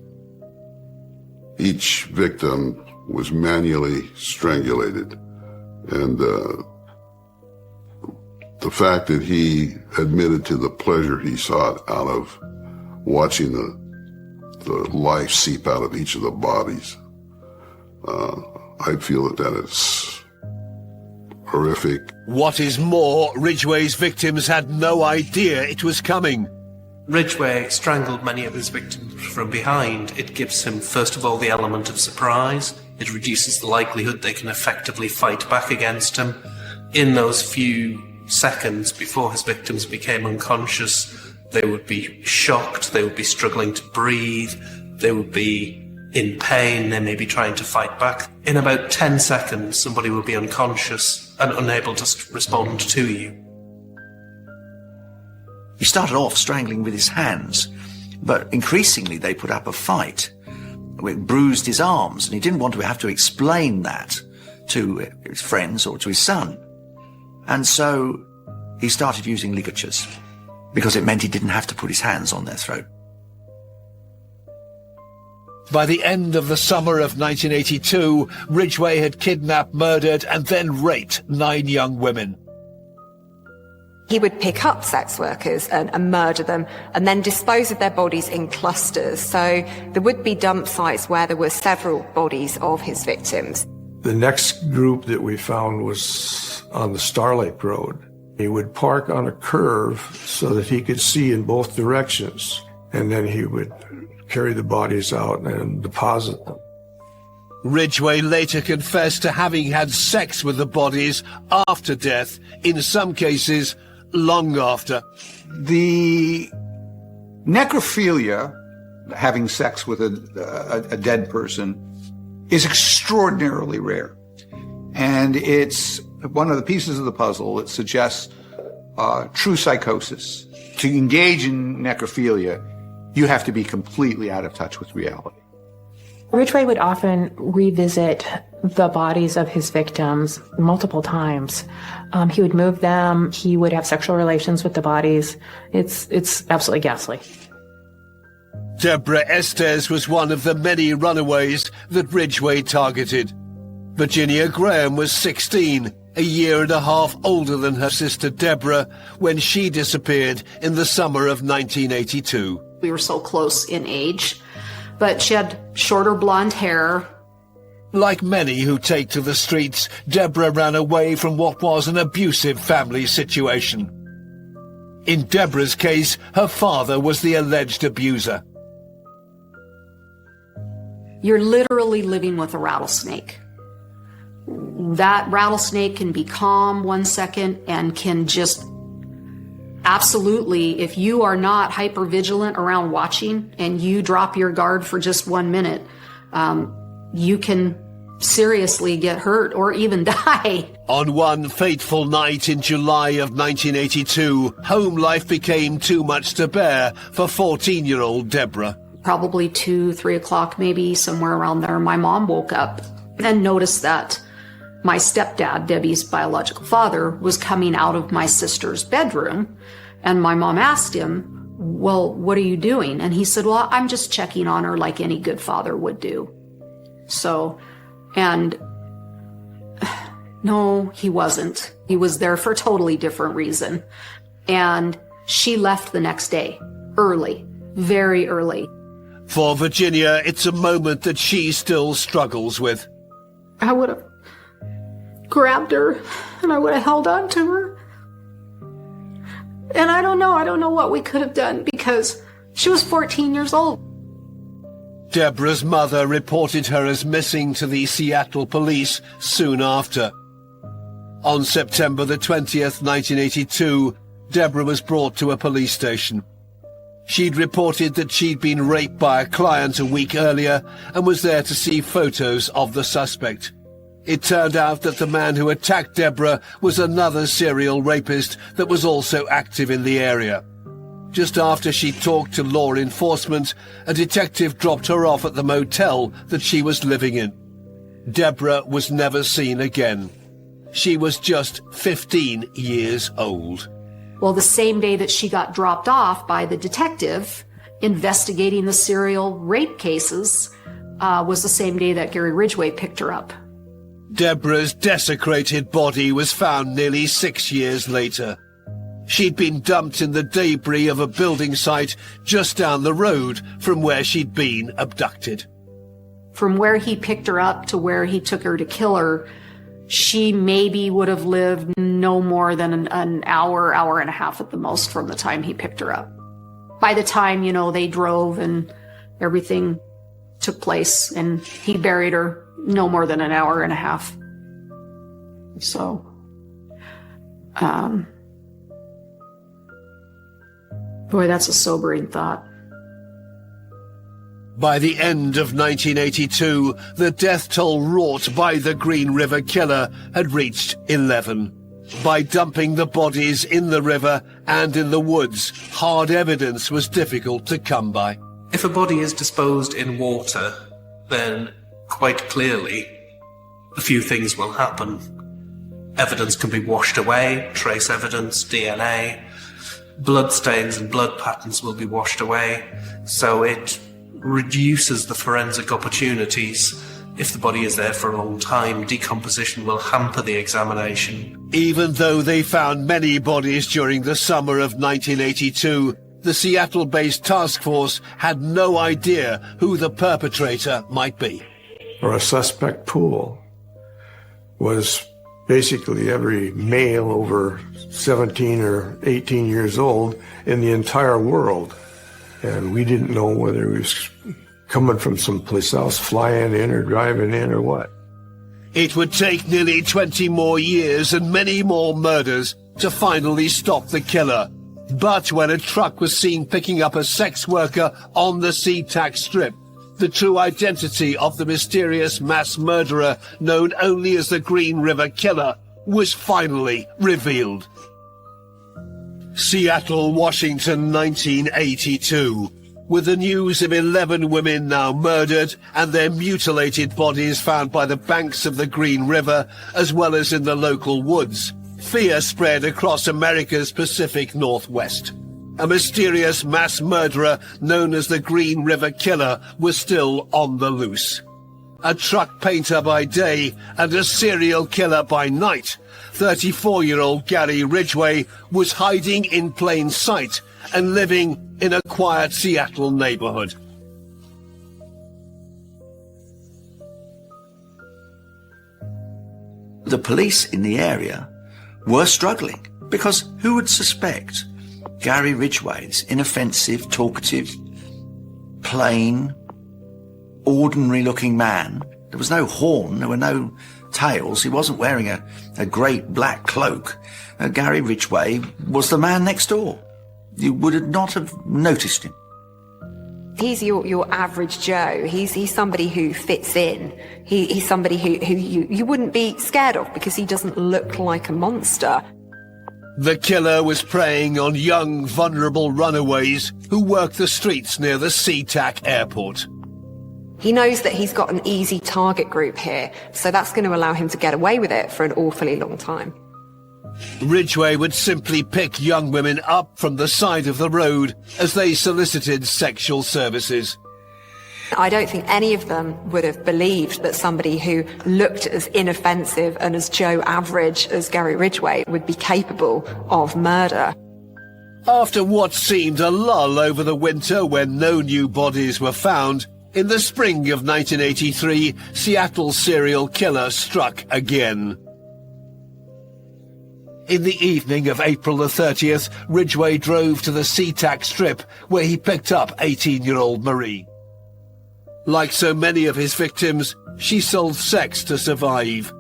Each victim was manually strangulated, and the fact that he admitted to the pleasure he sought out of watching the life seep out of each of the bodies, I feel that is horrific. What is more, Ridgway's victims had no idea it was coming. Ridgway strangled many of his victims from behind. It gives him, first of all, the element of surprise. It reduces the likelihood they can effectively fight back against him. In those few seconds before his victims became unconscious, they would be shocked, they would be struggling to breathe, they would be in pain, they may be trying to fight back. In about 10 seconds, somebody will be unconscious and unable to respond to you. He started off strangling with his hands, but increasingly they put up a fight. It bruised his arms, and he didn't want to have to explain that to his friends or to his son. And so he started using ligatures, because it meant he didn't have to put his hands on their throat. By the end of the summer of 1982, Ridgway had kidnapped, murdered, and then raped 9 young women. He would pick up sex workers and murder them and then dispose of their bodies in clusters. So there would be dump sites where there were several bodies of his victims. The next group that we found was on the Starlake Road. He would park on a curve so that he could see in both directions, and then he would carry the bodies out and deposit them. Ridgway later confessed to having had sex with the bodies after death, in some cases long after. The necrophilia, having sex with a dead person, is extraordinarily rare. And it's one of the pieces of the puzzle that suggests true psychosis. To engage in necrophilia, you have to be completely out of touch with reality. Ridgway would often revisit the bodies of his victims multiple times. He would move them. He would have sexual relations with the bodies. It's absolutely ghastly. Deborah Estes was one of the many runaways that Ridgway targeted. Virginia Graham was 16, a year and a half older than her sister Deborah, when she disappeared in the summer of 1982. We were so close in age, but she had shorter blonde hair. Like many who take to the streets, Deborah ran away from what was an abusive family situation. In Deborah's case, her father was the alleged abuser. You're literally living with a rattlesnake. That rattlesnake can be calm 1 second and can just absolutely, if you are not hyper vigilant around watching and you drop your guard for just 1 minute, you can seriously get hurt or even die. On one fateful night in July of 1982, home life became too much to bear for 14-year-old Deborah. Probably 2, 3 o'clock, maybe somewhere around there, my mom woke up and noticed that my stepdad, Debbie's biological father, was coming out of my sister's bedroom. And my mom asked him, well, what are you doing? And he said, well, I'm just checking on her like any good father would do. So, and no, he wasn't. He was there for a totally different reason. And she left the next day, early, very early. For Virginia, it's a moment that she still struggles with. I would have grabbed her and I would have held on to her. And I don't know what we could have done because she was 14 years old. Deborah's mother reported her as missing to the Seattle police soon after. On September the 20th, 1982, Deborah was brought to a police station. She'd reported that she'd been raped by a client a week earlier and was there to see photos of the suspect. It turned out that the man who attacked Deborah was another serial rapist that was also active in the area. Just after she talked to law enforcement, a detective dropped her off at the motel that she was living in. Deborah was never seen again. She was just 15 years old. Well, the same day that she got dropped off by the detective investigating the serial rape cases was the same day that Gary Ridgway picked her up. Deborah's desecrated body was found nearly 6 years later. She'd been dumped in the debris of a building site just down the road from where she'd been abducted. From where he picked her up to where he took her to kill her, she maybe would have lived no more than an hour, hour and a half at the most from the time he picked her up. By the time, they drove and everything took place and he buried her, no more than an hour and a half. So, boy, that's a sobering thought. By the end of 1982, the death toll wrought by the Green River Killer had reached 11. By dumping the bodies in the river and in the woods, hard evidence was difficult to come by. If a body is disposed in water, then quite clearly a few things will happen. Evidence can be washed away, trace evidence, DNA, blood stains and blood patterns will be washed away, so it reduces the forensic opportunities. If the body is there for a long time, decomposition will hamper the examination. Even though they found many bodies during the summer of 1982, the Seattle-based task force had no idea who the perpetrator might be. Or a suspect pool was basically every male over 17 or 18 years old in the entire world. And we didn't know whether he was coming from someplace else, flying in or driving in or what. It would take nearly 20 more years and many more murders to finally stop the killer. But when a truck was seen picking up a sex worker on the SeaTac Strip, the true identity of the mysterious mass murderer known only as the Green River Killer was finally revealed. Seattle, Washington, 1982. With the news of 11 women now murdered and their mutilated bodies found by the banks of the Green River, as well as in the local woods, fear spread across America's Pacific Northwest. A mysterious mass murderer known as the Green River Killer was still on the loose. A truck painter by day and a serial killer by night, 34-year-old Gary Ridgway was hiding in plain sight and living in a quiet Seattle neighborhood. The police in the area were struggling because who would suspect Gary Ridgway's inoffensive, talkative, plain, ordinary-looking man? There was no horn, there were no tails, he wasn't wearing a great black cloak. Gary Ridgway was the man next door. You would not have noticed him. He's your average Joe. He's somebody who fits in. He's somebody who you wouldn't be scared of because he doesn't look like a monster. The killer was preying on young, vulnerable runaways who worked the streets near the SeaTac airport. He knows that he's got an easy target group here, so that's going to allow him to get away with it for an awfully long time. Ridgway would simply pick young women up from the side of the road as they solicited sexual services. I don't think any of them would have believed that somebody who looked as inoffensive and as Joe average as Gary Ridgway would be capable of murder. After what seemed a lull over the winter when no new bodies were found, in the spring of 1983, Seattle's serial killer struck again. In the evening of April the 30th, Ridgway drove to the SeaTac Strip, where he picked up 18-year-old Marie. Like so many of his victims, she sold sex to survive.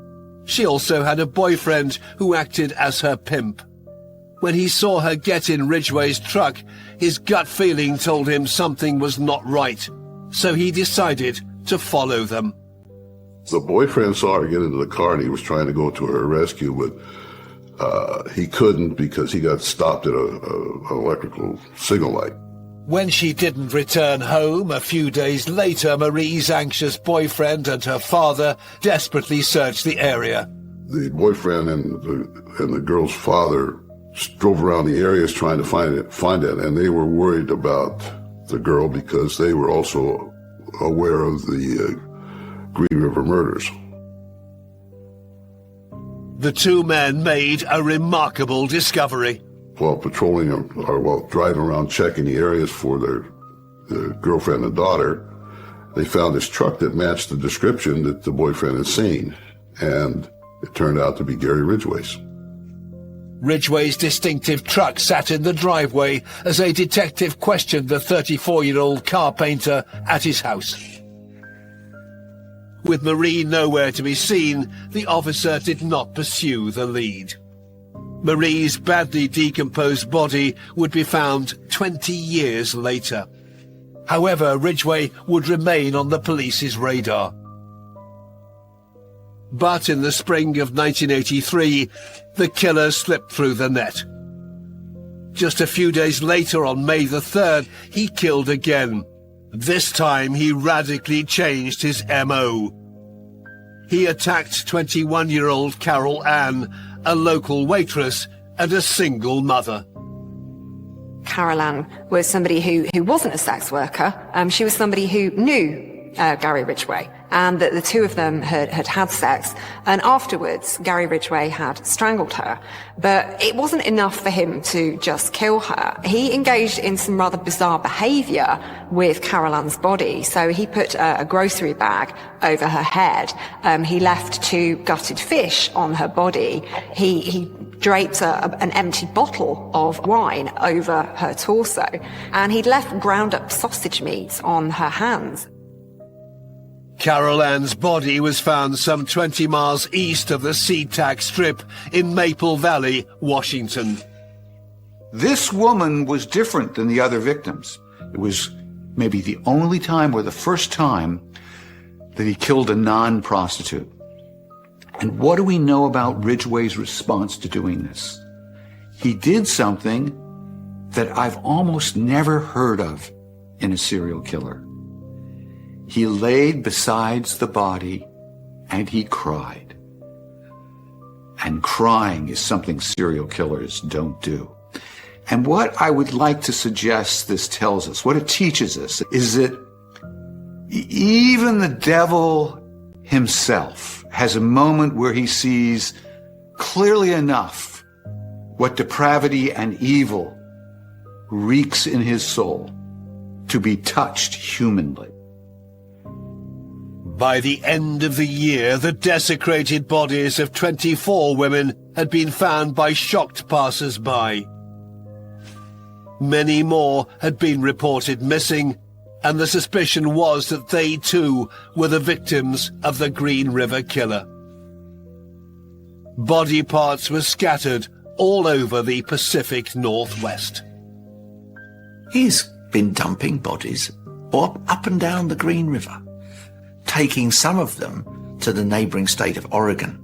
She also had a boyfriend who acted as her pimp. When he saw her get in Ridgway's truck, his gut feeling told him something was not right, so he decided to follow them. The boyfriend saw her get into the car and he was trying to go to her rescue, but he couldn't because he got stopped at an electrical signal light. When she didn't return home a few days later, Marie's anxious boyfriend and her father desperately searched the area. The boyfriend and the girl's father drove around the areas trying to find it, and they were worried about the girl because they were also aware of the Green River murders. The two men made a remarkable discovery. While patrolling or while driving around checking the areas for their girlfriend and daughter, they found this truck that matched the description that the boyfriend had seen, and it turned out to be Gary Ridgway's. Ridgway's distinctive truck sat in the driveway as a detective questioned the 34-year-old car painter at his house. With Marie nowhere to be seen, the officer did not pursue the lead. Marie's badly decomposed body would be found 20 years later. However, Ridgway would remain on the police's radar. But in the spring of 1983, the killer slipped through the net. Just a few days later, on May the 3rd, he killed again. This time, he radically changed his M.O. He attacked 21-year-old Carol Ann, a local waitress and a single mother. Carol Ann was somebody who wasn't a sex worker. She was somebody who knew Gary Ridgway, and that the two of them had sex, and afterwards Gary Ridgway had strangled her. But it wasn't enough for him to just kill her. He engaged in some rather bizarre behaviour with Carol Ann's body. So he put a grocery bag over her head. He left 2 gutted fish on her body. He draped an empty bottle of wine over her torso, and he'd left ground up sausage meat on her hands. Carol Ann's body was found some 20 miles east of the SeaTac Strip in Maple Valley, Washington. This woman was different than the other victims. It was maybe the only time or the first time that he killed a non-prostitute. And what do we know about Ridgway's response to doing this? He did something that I've almost never heard of in a serial killer. He laid beside the body and he cried. And crying is something serial killers don't do. And what I would like to suggest this tells us, what it teaches us, is that even the devil himself has a moment where he sees clearly enough what depravity and evil reeks in his soul to be touched humanly. By the end of the year, the desecrated bodies of 24 women had been found by shocked passers-by. Many more had been reported missing, and the suspicion was that they too were the victims of the Green River Killer. Body parts were scattered all over the Pacific Northwest. He's been dumping bodies up and down the Green River, taking some of them to the neighboring state of Oregon.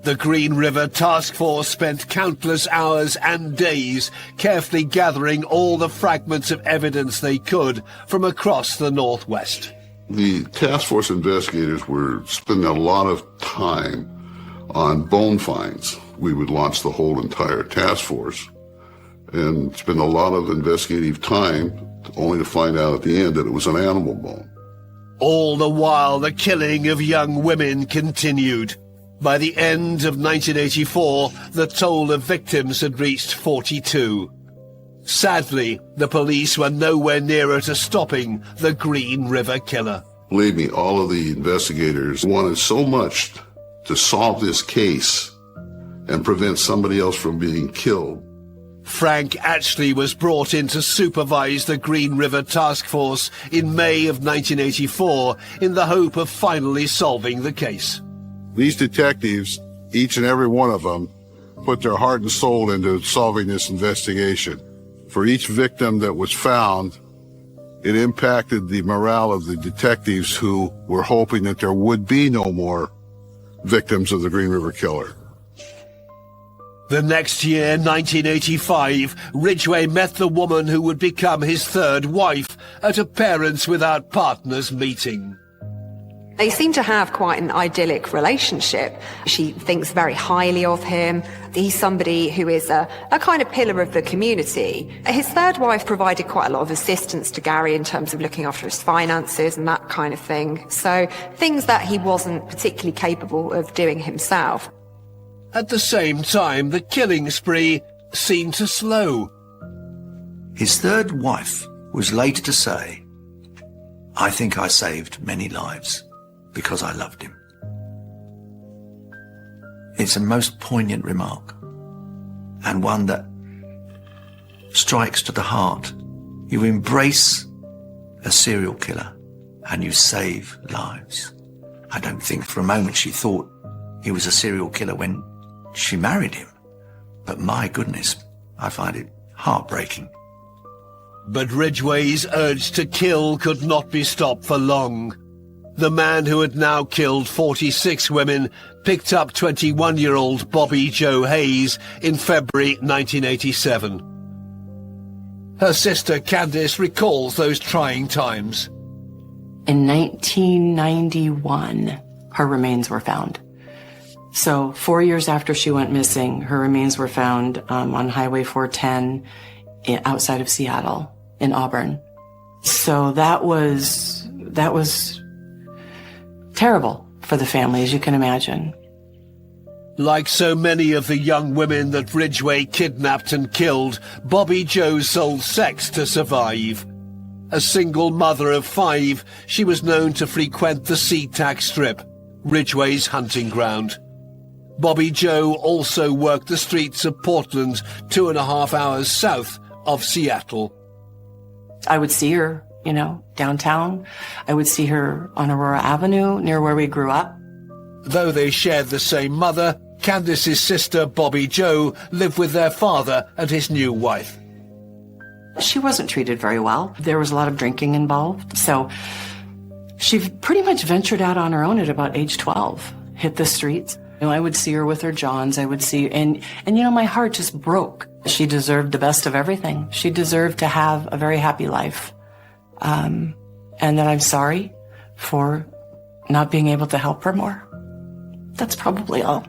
The Green River Task Force spent countless hours and days carefully gathering all the fragments of evidence they could from across the Northwest. The task force investigators were spending a lot of time on bone finds. We would launch the whole entire task force and spend a lot of investigative time only to find out at the end that it was an animal bone. All the while, the killing of young women continued. By the end of 1984, the toll of victims had reached 42. Sadly, the police were nowhere nearer to stopping the Green River Killer. Believe me, all of the investigators wanted so much to solve this case and prevent somebody else from being killed. Frank Atchley was brought in to supervise the Green River Task Force in May of 1984 in the hope of finally solving the case. These detectives, each and every one of them, put their heart and soul into solving this investigation. For each victim that was found, it impacted the morale of the detectives who were hoping that there would be no more victims of the Green River Killer. The next year, 1985, Ridgway met the woman who would become his third wife at a Parents Without Partners meeting. They seem to have quite an idyllic relationship. She thinks very highly of him. He's somebody who is a kind of pillar of the community. His third wife provided quite a lot of assistance to Gary in terms of looking after his finances and that kind of thing. So things that he wasn't particularly capable of doing himself. At the same time, the killing spree seemed to slow. His third wife was later to say, "I think I saved many lives because I loved him." It's a most poignant remark, and one that strikes to the heart. You embrace a serial killer and you save lives. I don't think for a moment she thought he was a serial killer when she married him, but my goodness, I find it heartbreaking. But Ridgway's urge to kill could not be stopped for long. the man who had now killed 46 women picked up 21-year-old Bobby Joe Hayes in February 1987. Her sister Candice recalls those trying times. In 1991, her remains were found. So 4 years after she went missing, her remains were found on Highway 410 outside of Seattle in Auburn. So that was terrible for the family, as you can imagine. Like so many of the young women that Ridgway kidnapped and killed, Bobby Joe sold sex to survive. A single mother of 5, she was known to frequent the SeaTac Strip, Ridgway's hunting ground. Bobby Joe also worked the streets of Portland, 2.5 hours south of Seattle. I would see her, downtown. I would see her on Aurora Avenue, near where we grew up. Though they shared the same mother, Candice's sister, Bobby Joe, lived with their father and his new wife. She wasn't treated very well. There was a lot of drinking involved. So she pretty much ventured out on her own at about age 12, hit the streets. I would see her with her Johns. I would see, and my heart just broke. She deserved the best of everything. She deserved to have a very happy life. And that I'm sorry for not being able to help her more. That's probably all.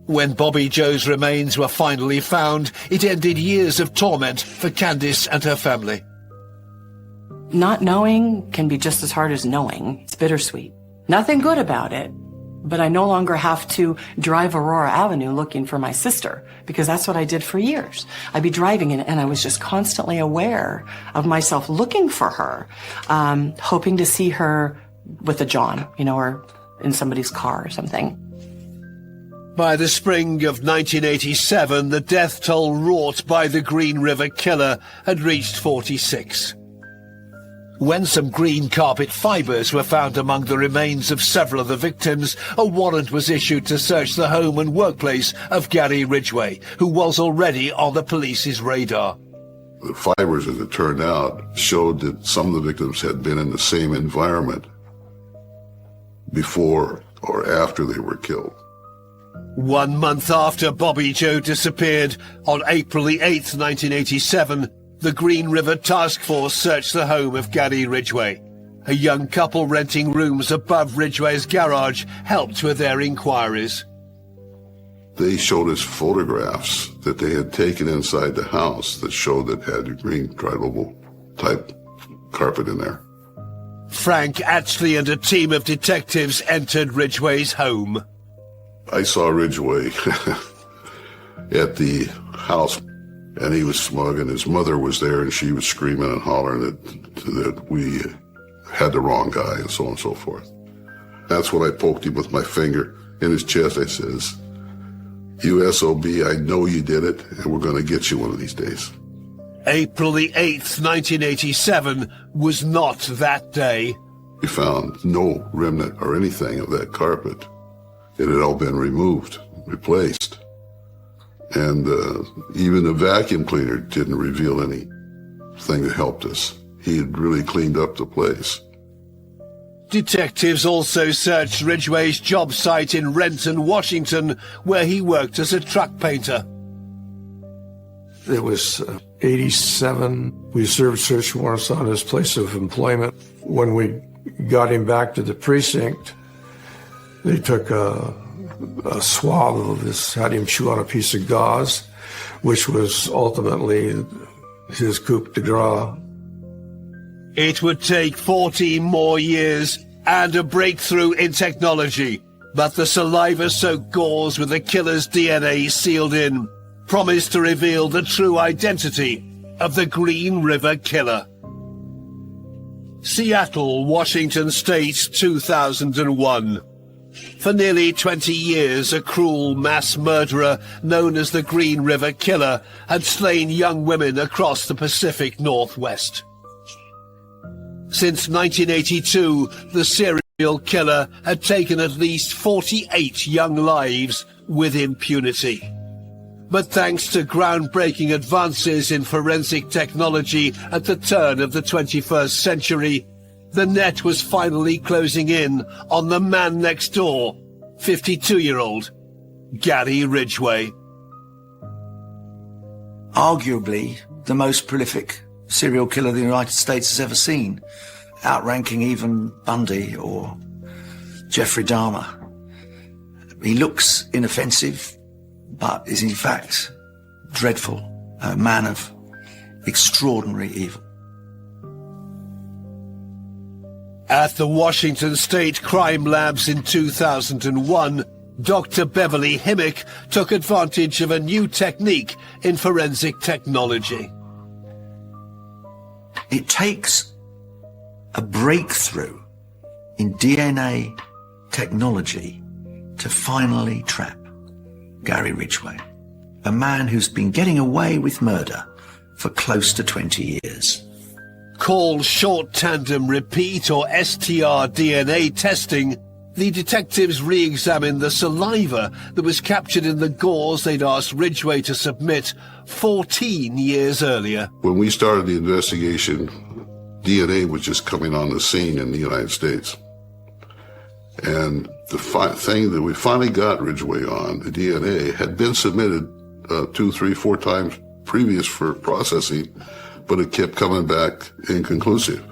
When Bobby Joe's remains were finally found, it ended years of torment for Candice and her family. Not knowing can be just as hard as knowing. It's bittersweet. Nothing good about it, but I no longer have to drive Aurora Avenue looking for my sister, because that's what I did for years. I'd be driving and I was just constantly aware of myself looking for her, hoping to see her with a John, or in somebody's car or something. By the spring of 1987, the death toll wrought by the Green River Killer had reached 46. When some green carpet fibers were found among the remains of several of the victims, a warrant was issued to search the home and workplace of Gary Ridgway, who was already on the police's radar. The fibers, as it turned out, showed that some of the victims had been in the same environment before or after they were killed. 1 month after Bobby Joe disappeared, on April the 8th, 1987, the Green River Task Force searched the home of Gary Ridgway. A young couple renting rooms above Ridgway's garage helped with their inquiries. They showed us photographs that they had taken inside the house that showed that had a green drivable type carpet in there. Frank Atchley and a team of detectives entered Ridgway's home. I saw Ridgway at the house, and he was smug, and his mother was there, and she was screaming and hollering that we had the wrong guy, and so on and so forth. That's when I poked him with my finger in his chest. I says, "You SOB, I know you did it, and we're going to get you one of these days." April the 8th, 1987, was not that day. We found no remnant or anything of that carpet. It had all been removed, replaced. And even the vacuum cleaner didn't reveal anything that helped us. He had really cleaned up the place. Detectives also searched Ridgway's job site in Renton, Washington, where he worked as a truck painter. It was 87. We served search warrants on his place of employment. When we got him back to the precinct, they took a swab of his, had him chew on a piece of gauze, which was ultimately his coup de grace. It would take 14 more years and a breakthrough in technology, but the saliva-soaked gauze with the killer's DNA sealed in promised to reveal the true identity of the Green River Killer. Seattle, Washington State, 2001. For nearly 20 years, a cruel mass murderer known as the Green River Killer had slain young women across the Pacific Northwest. Since 1982, the serial killer had taken at least 48 young lives with impunity. But thanks to groundbreaking advances in forensic technology at the turn of the 21st century, The net was finally closing in on the man next door, 52-year-old Gary Ridgway. Arguably the most prolific serial killer the United States has ever seen, outranking even Bundy or Jeffrey Dahmer. He looks inoffensive, but is in fact dreadful, a man of extraordinary evil. At the Washington State Crime Labs in 2001, Dr. Beverly Himmick took advantage of a new technique in forensic technology. It takes a breakthrough in DNA technology to finally trap Gary Ridgway, a man who's been getting away with murder for close to 20 years. Called short tandem repeat or STR DNA testing, the detectives re-examined the saliva that was captured in the gauze they'd asked Ridgway to submit 14 years earlier. When we started the investigation, DNA was just coming on the scene in the United States. And the thing that we finally got Ridgway on, the DNA, had been submitted 2, 3, 4 times previous for processing, but it kept coming back inconclusive.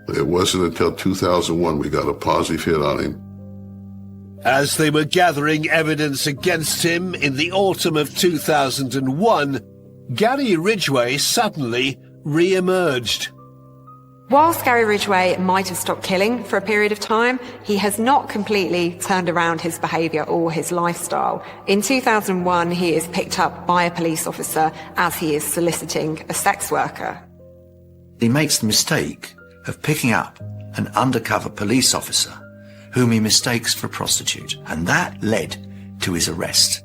It wasn't until 2001 we got a positive hit on him. As they were gathering evidence against him in the autumn of 2001, Gary Ridgway suddenly re-emerged. Whilst Gary Ridgway might have stopped killing for a period of time, he has not completely turned around his behaviour or his lifestyle. In 2001, he is picked up by a police officer as he is soliciting a sex worker. He makes the mistake of picking up an undercover police officer whom he mistakes for a prostitute, and that led to his arrest.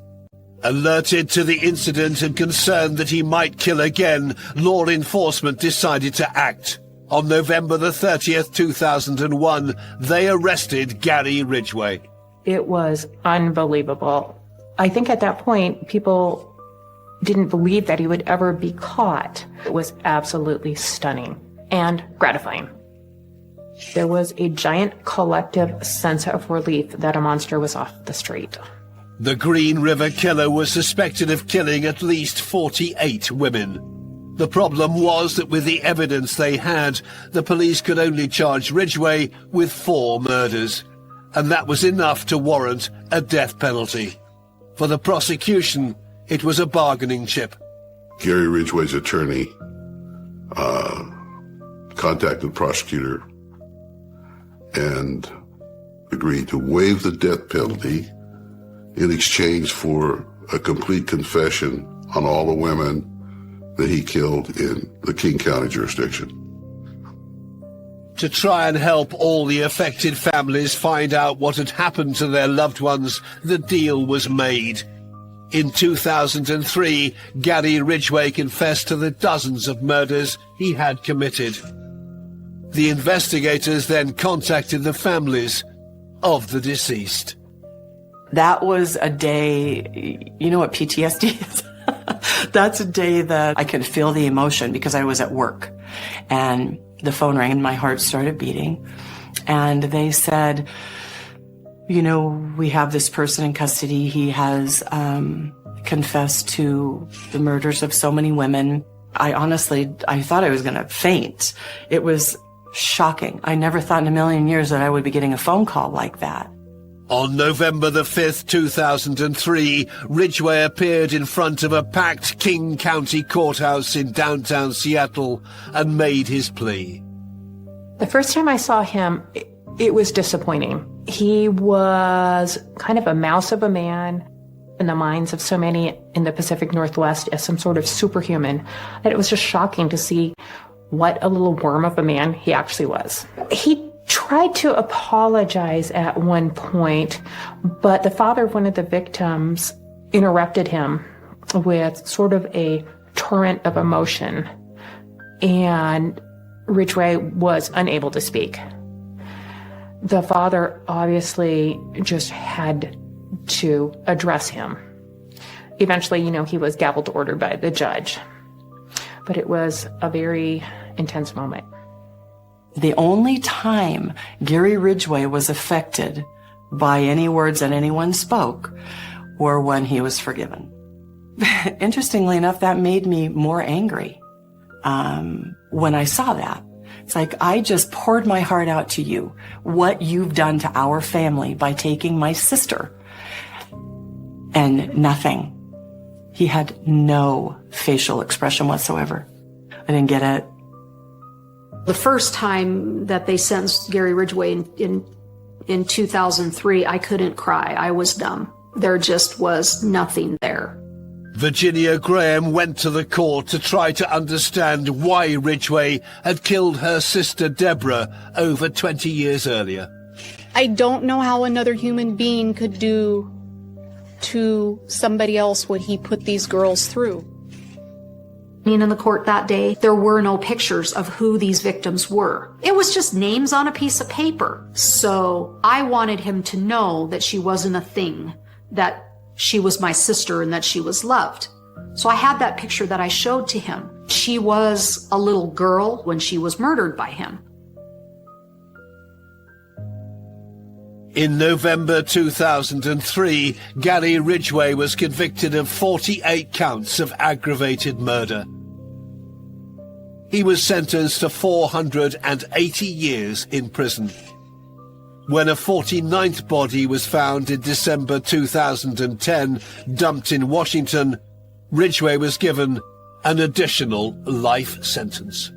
Alerted to the incident and concerned that he might kill again, law enforcement decided to act. On November the 30th, 2001, they arrested Gary Ridgway. It was unbelievable. I think at that point, people didn't believe that he would ever be caught. It was absolutely stunning and gratifying. There was a giant collective sense of relief that a monster was off the street. The Green River Killer was suspected of killing at least 48 women. The problem was that with the evidence they had, the police could only charge Ridgway with 4 murders, and that was enough to warrant a death penalty. For the prosecution, it was a bargaining chip. Gary Ridgway's attorney contacted the prosecutor and agreed to waive the death penalty in exchange for a complete confession on all the women that he killed in the King County jurisdiction. To try and help all the affected families find out what had happened to their loved ones, the deal was made. In 2003, Gary Ridgway confessed to the dozens of murders he had committed. The investigators then contacted the families of the deceased. That was a day, you know what PTSD is? That's a day that I could feel the emotion because I was at work. And the phone rang and my heart started beating. And they said, you know, we have this person in custody. He has confessed to the murders of so many women. I thought I was going to faint. It was shocking. I never thought in a million years that I would be getting a phone call like that. On November the 5th, 2003, Ridgway appeared in front of a packed King County courthouse in downtown Seattle and made his plea. The first time I saw him, it was disappointing. He was kind of a mouse of a man in the minds of so many in the Pacific Northwest as some sort of superhuman, that it was just shocking to see what a little worm of a man he actually was. He tried to apologize at one point, but the father of one of the victims interrupted him with sort of a torrent of emotion, and Ridgway was unable to speak. The father obviously just had to address him. Eventually, he was gaveled to order by the judge, but it was a very intense moment. The only time Gary Ridgway was affected by any words that anyone spoke were when he was forgiven. Interestingly enough, that made me more angry when I saw that. It's like, I just poured my heart out to you, what you've done to our family by taking my sister. And nothing. He had no facial expression whatsoever. I didn't get it. The first time that they sentenced Gary Ridgway in 2003, I couldn't cry. I was numb. There just was nothing there. Virginia Graham went to the court to try to understand why Ridgway had killed her sister Deborah over 20 years earlier. I don't know how another human being could do to somebody else what he put these girls through. In the court that day, there were no pictures of who these victims were. It was just names on a piece of paper. So I wanted him to know that she wasn't a thing, that she was my sister and that she was loved. So I had that picture that I showed to him. She was a little girl when she was murdered by him. In November 2003, Gary Ridgway was convicted of 48 counts of aggravated murder. He was sentenced to 480 years in prison. When a 49th body was found in December 2010, dumped in Washington, Ridgway was given an additional life sentence.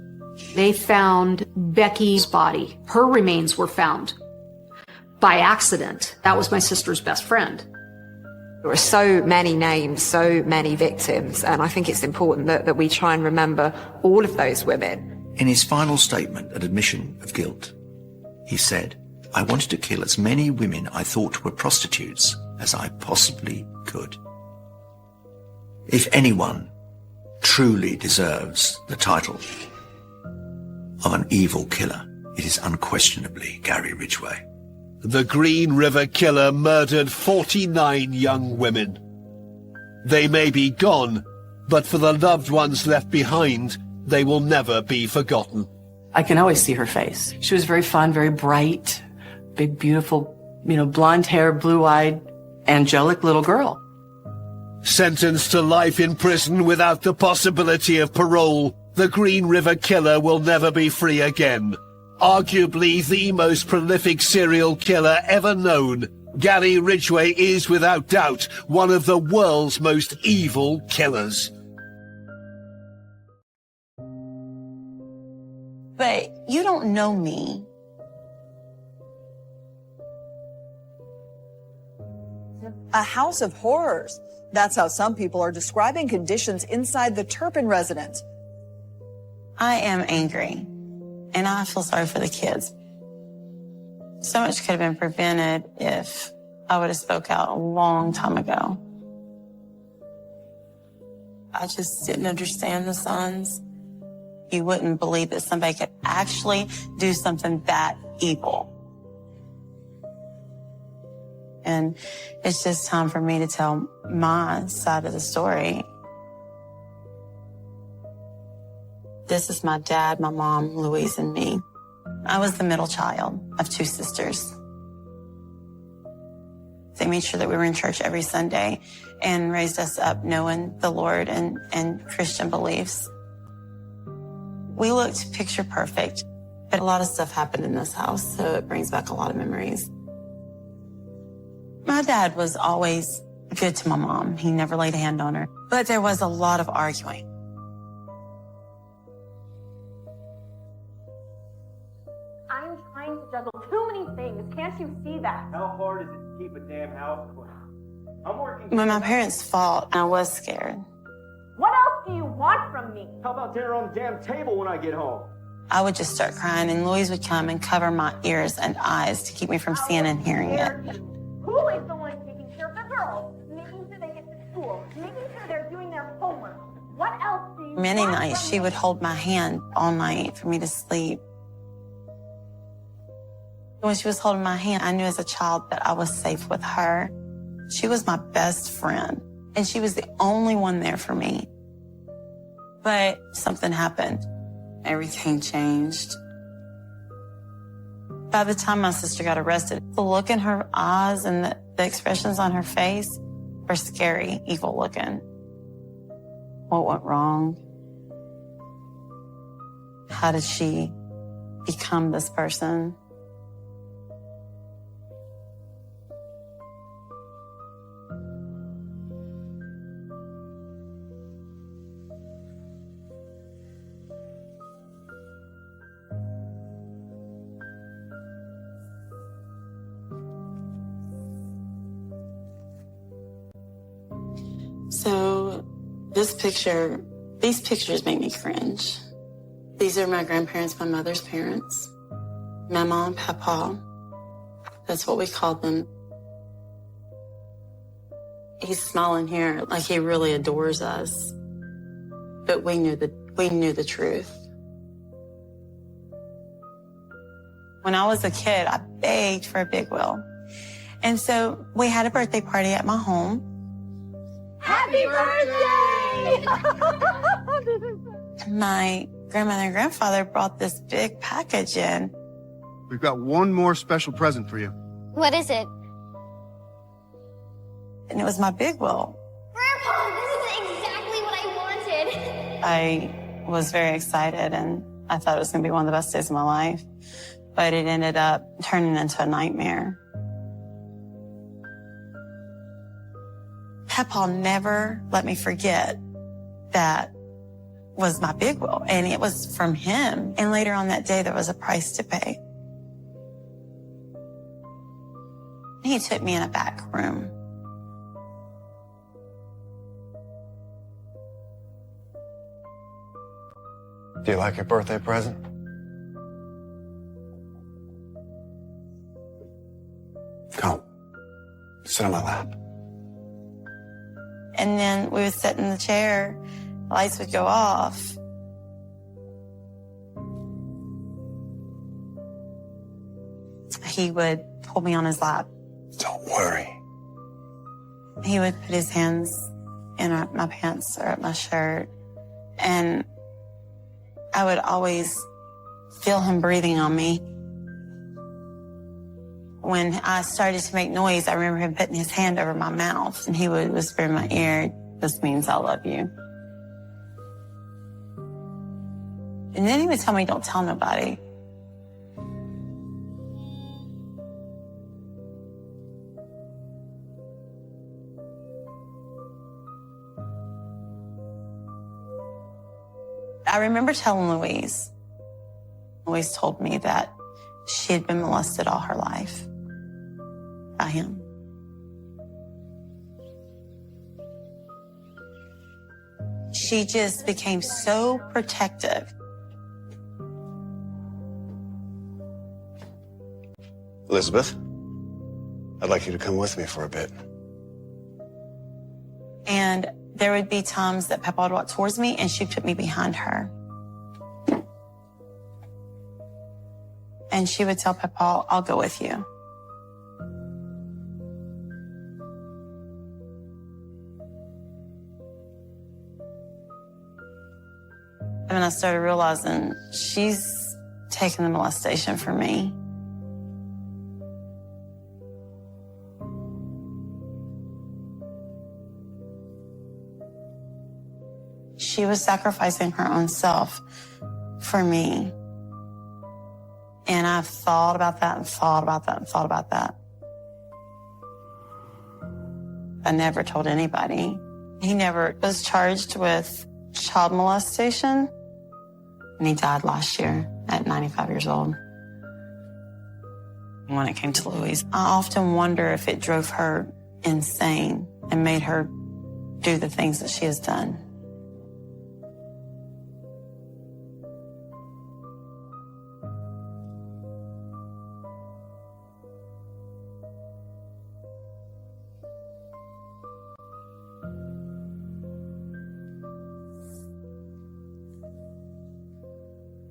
They found Becky's body. Her remains were found by accident. That was my sister's best friend. There are so many names, so many victims, and I think it's important that we try and remember all of those women. In his final statement and admission of guilt, he said, "I wanted to kill as many women I thought were prostitutes as I possibly could." If anyone truly deserves the title of an evil killer, it is unquestionably Gary Ridgway. The Green River Killer murdered 49 young women. They may be gone, but for the loved ones left behind, they will never be forgotten. I can always see her face. She was very fun, very bright, big, beautiful, blonde hair, blue-eyed, angelic little girl. Sentenced to life in prison without the possibility of parole, the Green River Killer will never be free again. Arguably the most prolific serial killer ever known, Gary Ridgway is without doubt one of the world's most evil killers. But you don't know me. A house of horrors. That's how some people are describing conditions inside the Turpin residence. I am angry, and I feel sorry for the kids. So much could have been prevented if I would have spoke out a long time ago. I just didn't understand the signs. You wouldn't believe that somebody could actually do something that evil. And it's just time for me to tell my side of the story. This is my dad, my mom, Louise, and me. I was the middle child of two sisters. They made sure that we were in church every Sunday and raised us up knowing the Lord and Christian beliefs. We looked picture perfect, but a lot of stuff happened in this house, so it brings back a lot of memories. My dad was always good to my mom. He never laid a hand on her, but there was a lot of arguing. I'm trying to juggle too many things. Can't you see that? How hard is it to keep a damn house clean? I'm working. When my parents fought, I was scared. What else do you want from me? How about dinner on the damn table when I get home? I would just start crying, and Louise would come and cover my ears and eyes to keep me from seeing and hearing it. Who is the one taking care of the girls, making sure they get to school, making sure they're doing their homework? What else do you Many want nights from she me? would hold my hand all night for me to sleep. When she was holding my hand, I knew as a child that I was safe with her. She was my best friend, and she was the only one there for me. But something happened. Everything changed. By the time my sister got arrested, the look in her eyes and the expressions on her face were scary, evil looking. What went wrong? How did she become this person? So these pictures make me cringe. These are my grandparents, my mother's parents, Mama and Papa. That's what we called them. He's smiling here like he really adores us. But we knew the truth. When I was a kid, I begged for a big wheel. And so we had a birthday party at my home. Happy birthday! My grandmother and grandfather brought this big package in. We've got one more special present for you. What is it? And it was my big wheel. Grandpa, this is exactly what I wanted. I was very excited and I thought it was going to be one of the best days of my life. But it ended up turning into a nightmare. Papa never let me forget that was my big wheel, and it was from him. And later on that day, there was a price to pay. He took me in a back room. Do you like your birthday present? Come. Sit on my lap. And then we would sit in the chair, the lights would go off. He would pull me on his lap. Don't worry. He would put his hands in my pants or up my shirt. And I would always feel him breathing on me. When I started to make noise, I remember him putting his hand over my mouth and he would whisper in my ear, "This means I love you." And then he would tell me, "Don't tell nobody." I remember telling Louise. Louise told me that she had been molested all her life by him. She just became so protective. Elizabeth, I'd like you to come with me for a bit. And there would be times that Papa would walk towards me and she'd put me behind her. And she would tell Papa, "I'll go with you." And then I started realizing she's taking the molestation from me. She was sacrificing her own self for me. And I thought about that and thought about that and thought about that. I never told anybody. He never was charged with child molestation. And he died last year at 95 years old. When it came to Louise, I often wonder if it drove her insane and made her do the things that she has done.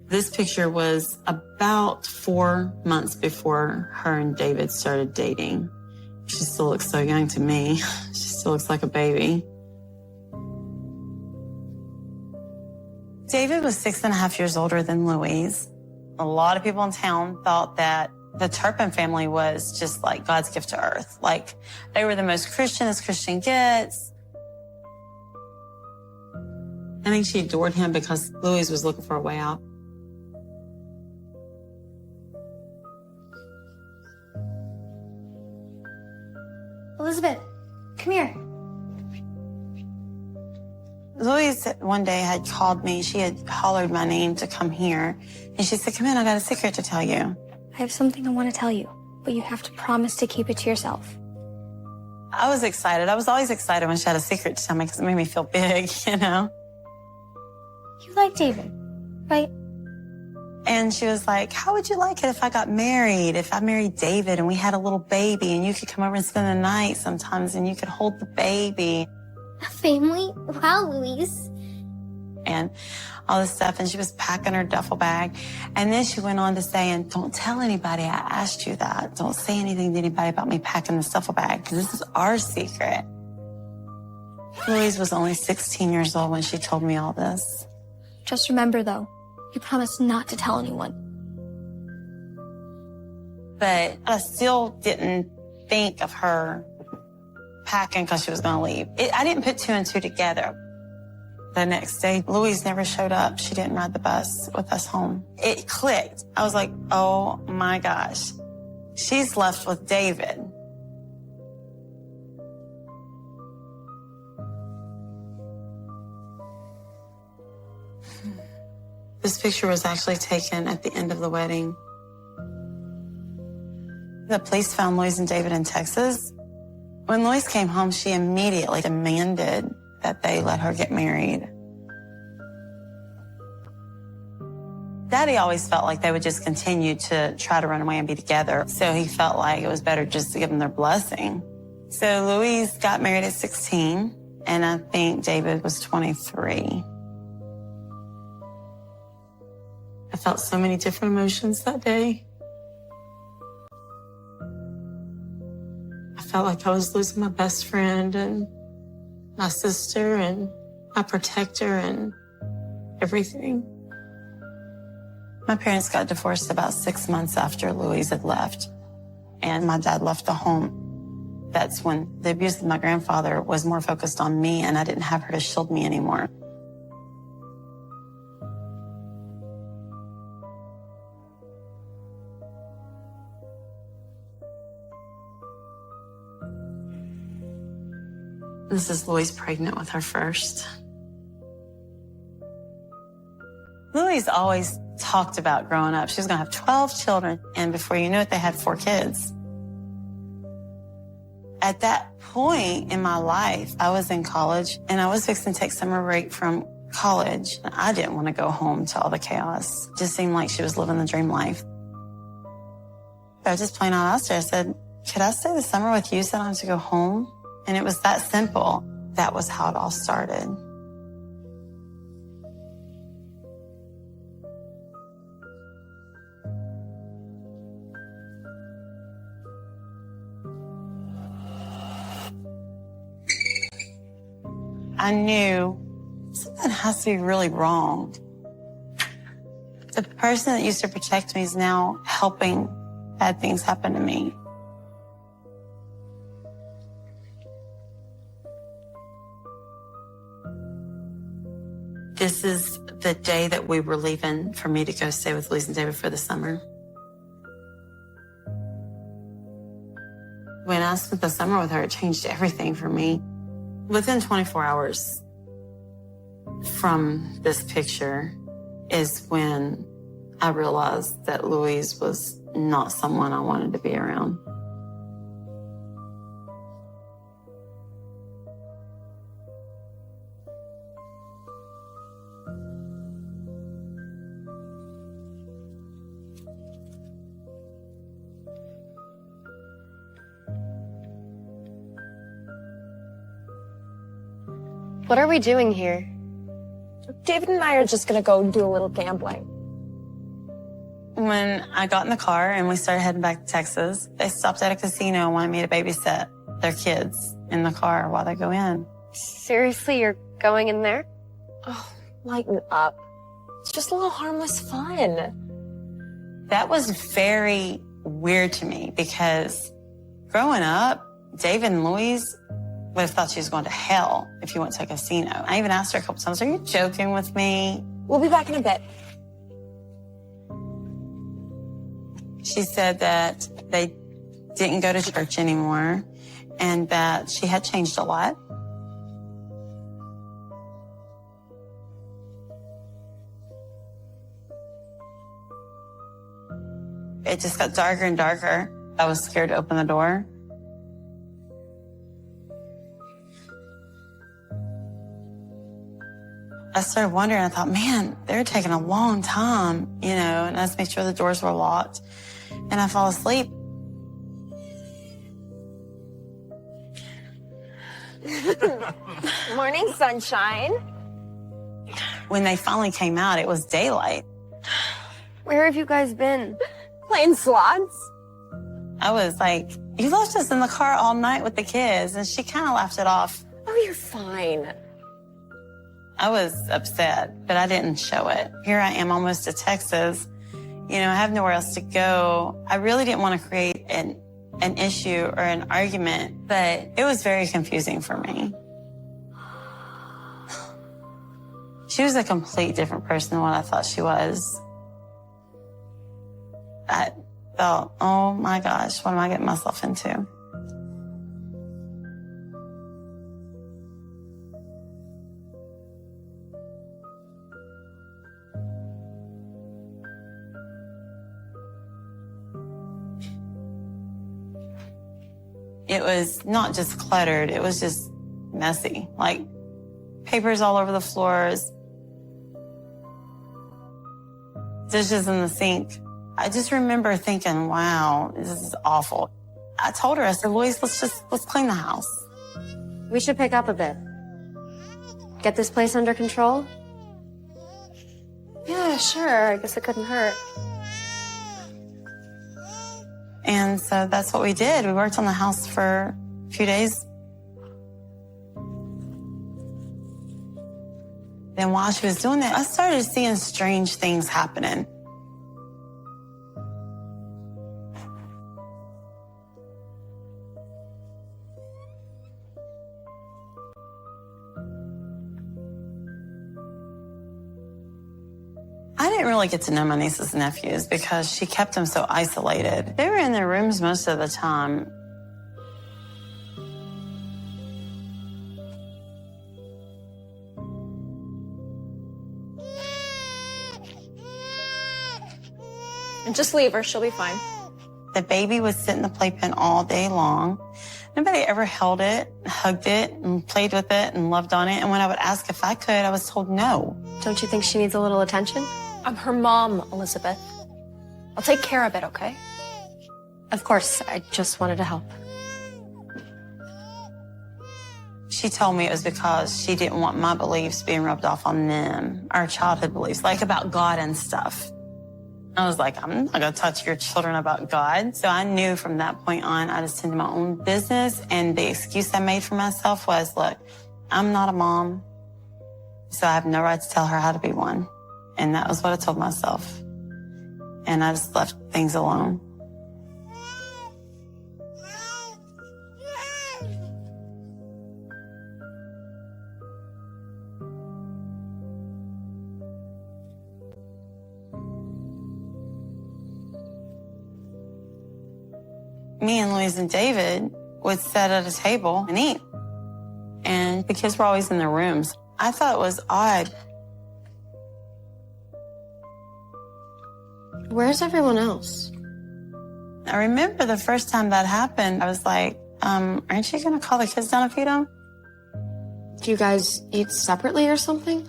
This picture was about 4 months before her and David started dating. She still looks so young to me. She still looks like a baby. David was 6.5 years older than Louise. A lot of people in town thought that The Turpin family was just like God's gift to earth. Like, they were the most Christian as Christian gets. I think she adored him because Louise was looking for a way out. Elizabeth, come here. Louise one day had called me. She had hollered my name to come here. And she said, come in, I got a secret to tell you. I have something I want to tell you, but you have to promise to keep it to yourself. I was excited. I was always excited when she had a secret to tell me because it made me feel big, you know? You like David, right? And she was like, how would you like it if I got married? If I married David and we had a little baby and you could come over and spend the night sometimes and you could hold the baby. A family? Wow, Louise. And all this stuff. And she was packing her duffel bag. And then she went on to say, and don't tell anybody I asked you that. Don't say anything to anybody about me packing this duffel bag because this is our secret. Louise was only 16 years old when she told me all this. Just remember, though, you promised not to tell anyone. But I still didn't think of her packing because she was going to leave. I didn't put two and two together. The next day, Louise never showed up. She didn't ride the bus with us home. It clicked. I was like, oh my gosh, she's left with David. This picture was actually taken at the end of the wedding. The police found Louise and David in Texas. When Louise came home, she immediately demanded that they let her get married. Daddy always felt like they would just continue to try to run away and be together. So he felt like it was better just to give them their blessing. So Louise got married at 16, and I think David was 23. I felt so many different emotions that day. I felt like I was losing my best friend and my sister and my protector and everything. My parents got divorced about 6 months after Louise had left, and my dad left the home. That's when the abuse of my grandfather was more focused on me, and I didn't have her to shield me anymore. This is Louise pregnant with her first. Louise always talked about growing up. She was going to have 12 children, and before you knew it, they had 4 kids. At that point in my life, I was in college, and I was fixing to take summer break from college. I didn't want to go home to all the chaos. It just seemed like she was living the dream life. I was just plain out asked her, I said, could I stay the summer with you so I don't have to go home? And it was that simple. That was how it all started. I knew something has to be really wrong. The person that used to protect me is now helping bad things happen to me. This is the day that we were leaving for me to go stay with Louise and David for the summer. When I spent the summer with her, it changed everything for me. Within 24 hours from this picture is when I realized that Louise was not someone I wanted to be around. What are we doing here? David and I are just gonna go do a little gambling. When I got in the car and we started heading back to Texas, they stopped at a casino and wanted me to babysit their kids in the car while they go in. Seriously, you're going in there? Oh, lighten up. It's just a little harmless fun. That was very weird to me because growing up, David and Louise would have thought she was going to hell if you went to a casino. I even asked her a couple times, are you joking with me? We'll be back in a bit. She said that they didn't go to church anymore and that she had changed a lot. It just got darker and darker. I was scared to open the door. I started wondering, I thought, man, they're taking a long time, you know, and I just made sure the doors were locked. And I fall asleep. Morning, sunshine. When they finally came out, it was daylight. Where have you guys been? Playing slots? I was like, you left us in the car all night with the kids. And she kind of laughed it off. Oh, you're fine. I was upset, but I didn't show it. Here I am almost to Texas. You know, I have nowhere else to go. I really didn't want to create an issue or an argument, but it was very confusing for me. She was a complete different person than what I thought she was. I thought, oh my gosh, what am I getting myself into? It was not just cluttered, it was just messy. Like papers all over the floors, dishes in the sink. I just remember thinking, wow, this is awful. I told her, I said, Louise, let's clean the house. We should pick up a bit. Get this place under control? Yeah, sure. I guess it couldn't hurt. And so that's what we did. We worked on the house for a few days. Then while she was doing that, I started seeing strange things happening. I didn't really get to know my nieces and nephews because she kept them so isolated. They were in their rooms most of the time. And just leave her. She'll be fine. The baby would sit in the playpen all day long. Nobody ever held it, hugged it, and played with it and loved on it. And when I would ask if I could, I was told no. Don't you think she needs a little attention? I'm her mom, Elizabeth. I'll take care of it, okay? Of course, I just wanted to help. She told me it was because she didn't want my beliefs being rubbed off on them, our childhood beliefs, like about God and stuff. I was like, I'm not going to talk to your children about God. So I knew from that point on, I just tended my own business. And the excuse I made for myself was, look, I'm not a mom, so I have no right to tell her how to be one. And that was what I told myself. And I just left things alone. Me and Louise and David would sit at a table and eat. And the kids were always in their rooms. I thought it was odd. Where's everyone else? I remember the first time that happened, I was like, aren't you going to call the kids down and feed them? Do you guys eat separately or something?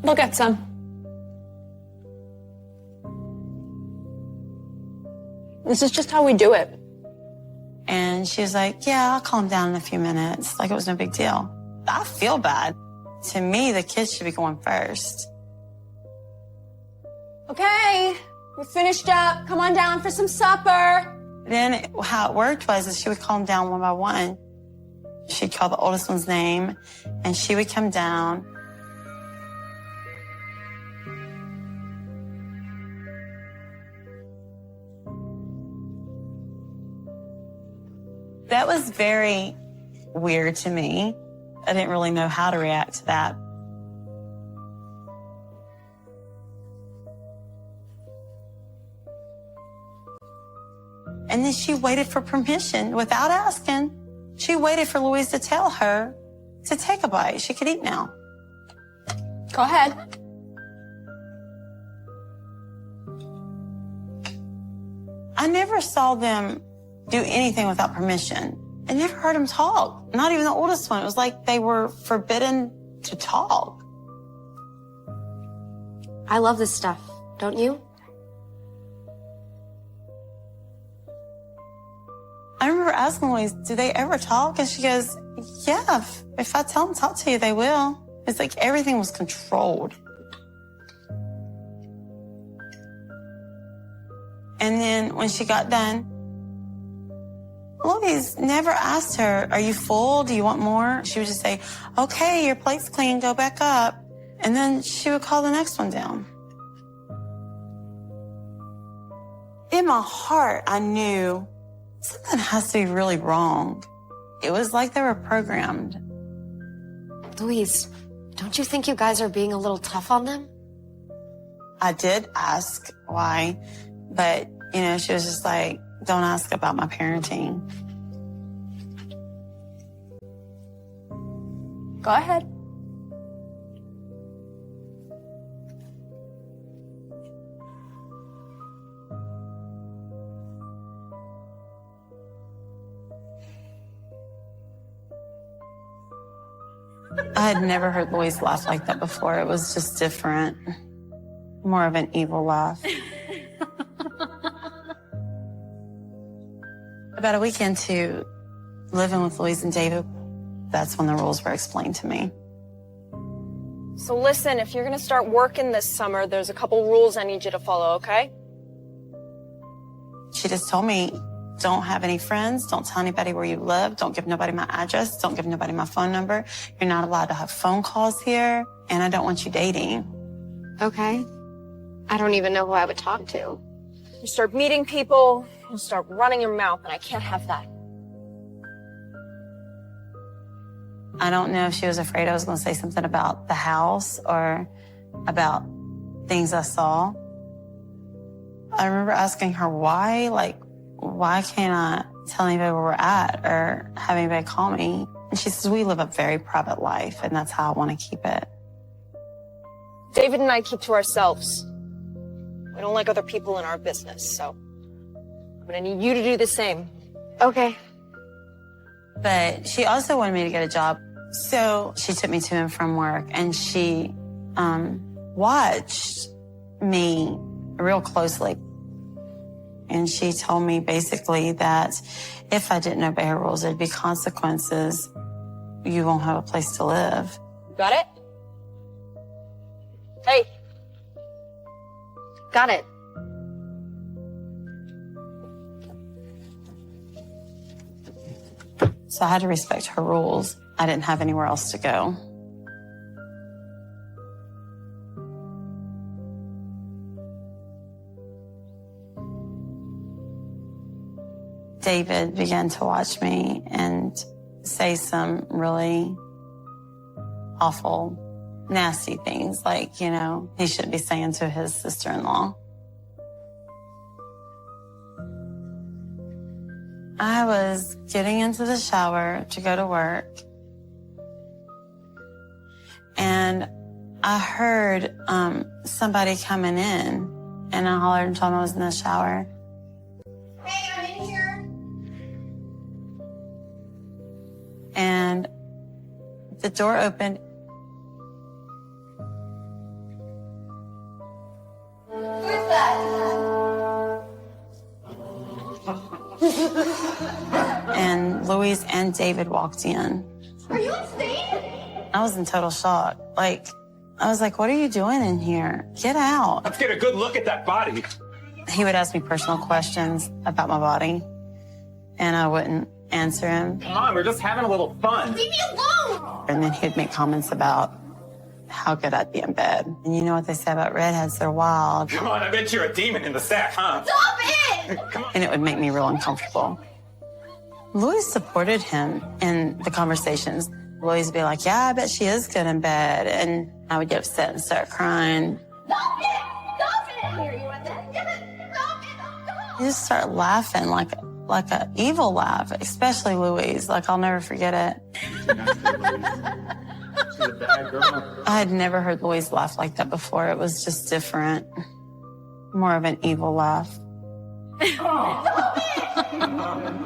We'll get some. This is just how we do it. And she was like, yeah, I'll calm down in a few minutes. Like it was no big deal. I feel bad. To me, the kids should be going first. Okay, we're finished up. Come on down for some supper. Then how it worked was that she would call them down one by one. She'd call the oldest one's name, and she would come down. That was very weird to me. I didn't really know how to react to that. And then she waited for permission without asking. She waited for Louise to tell her to take a bite. She could eat now. Go ahead. I never saw them do anything without permission. I never heard them talk. Not even the oldest one. It was like they were forbidden to talk. I love this stuff, don't you? I remember asking Louise, do they ever talk? And she goes, yeah, if I tell them to talk to you, they will. It's like everything was controlled. And then when she got done, Louise never asked her, are you full? Do you want more? She would just say, okay, your plate's clean, go back up. And then she would call the next one down. In my heart, I knew something has to be really wrong. It was like they were programmed. Louise, don't you think you guys are being a little tough on them? I did ask why, but, you know, she was just like, don't ask about my parenting. Go ahead. I had never heard Louise laugh like that before. It was just different. More of an evil laugh. About a week into living with Louise and David, that's when the rules were explained to me. So listen, if you're gonna start working this summer, there's a couple rules I need you to follow, okay? She just told me, don't have any friends, don't tell anybody where you live, don't give nobody my address, don't give nobody my phone number. You're not allowed to have phone calls here, and I don't want you dating. Okay. I don't even know who I would talk to. You start meeting people, you start running your mouth, and I can't have that. I don't know if she was afraid I was going to say something about the house or about things I saw. I remember asking her why, like, why can't I tell anybody where we're at or have anybody call me? And she says, we live a very private life, and that's how I want to keep it. David and I keep to ourselves. We don't like other people in our business, so I'm gonna need you to do the same. Okay. But she also wanted me to get a job. So she took me to and from work, and she watched me real closely. And she told me basically that if I didn't obey her rules, there'd be consequences. You won't have a place to live. Got it? Hey. Got it. So I had to respect her rules. I didn't have anywhere else to go. David began to watch me and say some really awful, nasty things, like, you know, he shouldn't be saying to his sister-in-law. I was getting into the shower to go to work, and I heard somebody coming in, and I hollered and told him I was in the shower. Hey, I'm in here. And the door opened. Who's that? And Louise and David walked in. Are you insane? I was in total shock. Like, I was like, what are you doing in here? Get out. Let's get a good look at that body. He would ask me personal questions about my body, and I wouldn't answer him. Come on, we're just having a little fun. Leave me alone! And then he'd make comments about how good I'd be in bed. And you know what they say about redheads, they're wild. Come on, I bet you're a demon in the sack, huh? Stop it! Come on. And it would make me real uncomfortable. Louise supported him in the conversations. Louise would be like, yeah, I bet she is good in bed. And I would get upset and start crying. Stop it! Stop it! I hear you at this. Stop it! Stop! You just start laughing like an evil laugh, especially Louise. Like, I'll never forget it. I had never heard Louise laugh like that before. It was just different. More of an evil laugh. Stop it!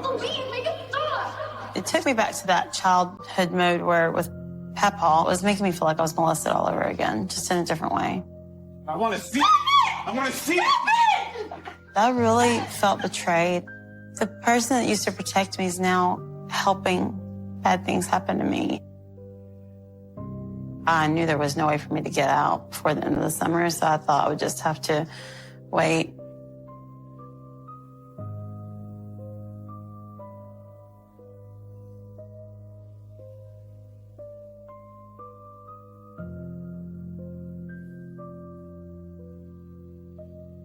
Louise, make it stop! It took me back to that childhood mode where with Papaw, it was making me feel like I was molested all over again, just in a different way. I want to see it! I want to see it! I really felt betrayed. The person that used to protect me is now helping bad things happen to me. I knew there was no way for me to get out before the end of the summer, so I thought I would just have to wait.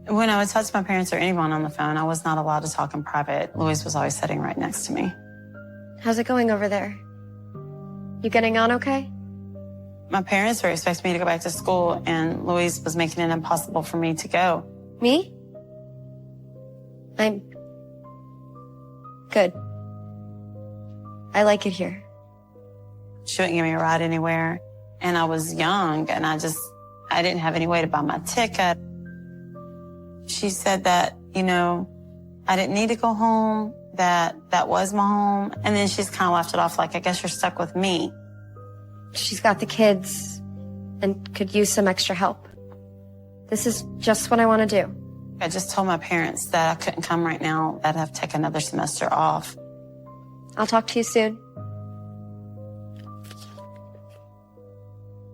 When I would talk to my parents or anyone on the phone, I was not allowed to talk in private. Louise was always sitting right next to me. How's it going over there? You getting on okay? My parents were expecting me to go back to school, and Louise was making it impossible for me to go. Me? I'm good. I like it here. She wouldn't give me a ride anywhere, and I was young, and I didn't have any way to buy my ticket. She said that, I didn't need to go home, that was my home. And then she's kind of laughed it off like, I guess you're stuck with me. She's got the kids and could use some extra help. This is just what I want to do. I just told my parents that I couldn't come right now. I'd have to take another semester off. I'll talk to you soon.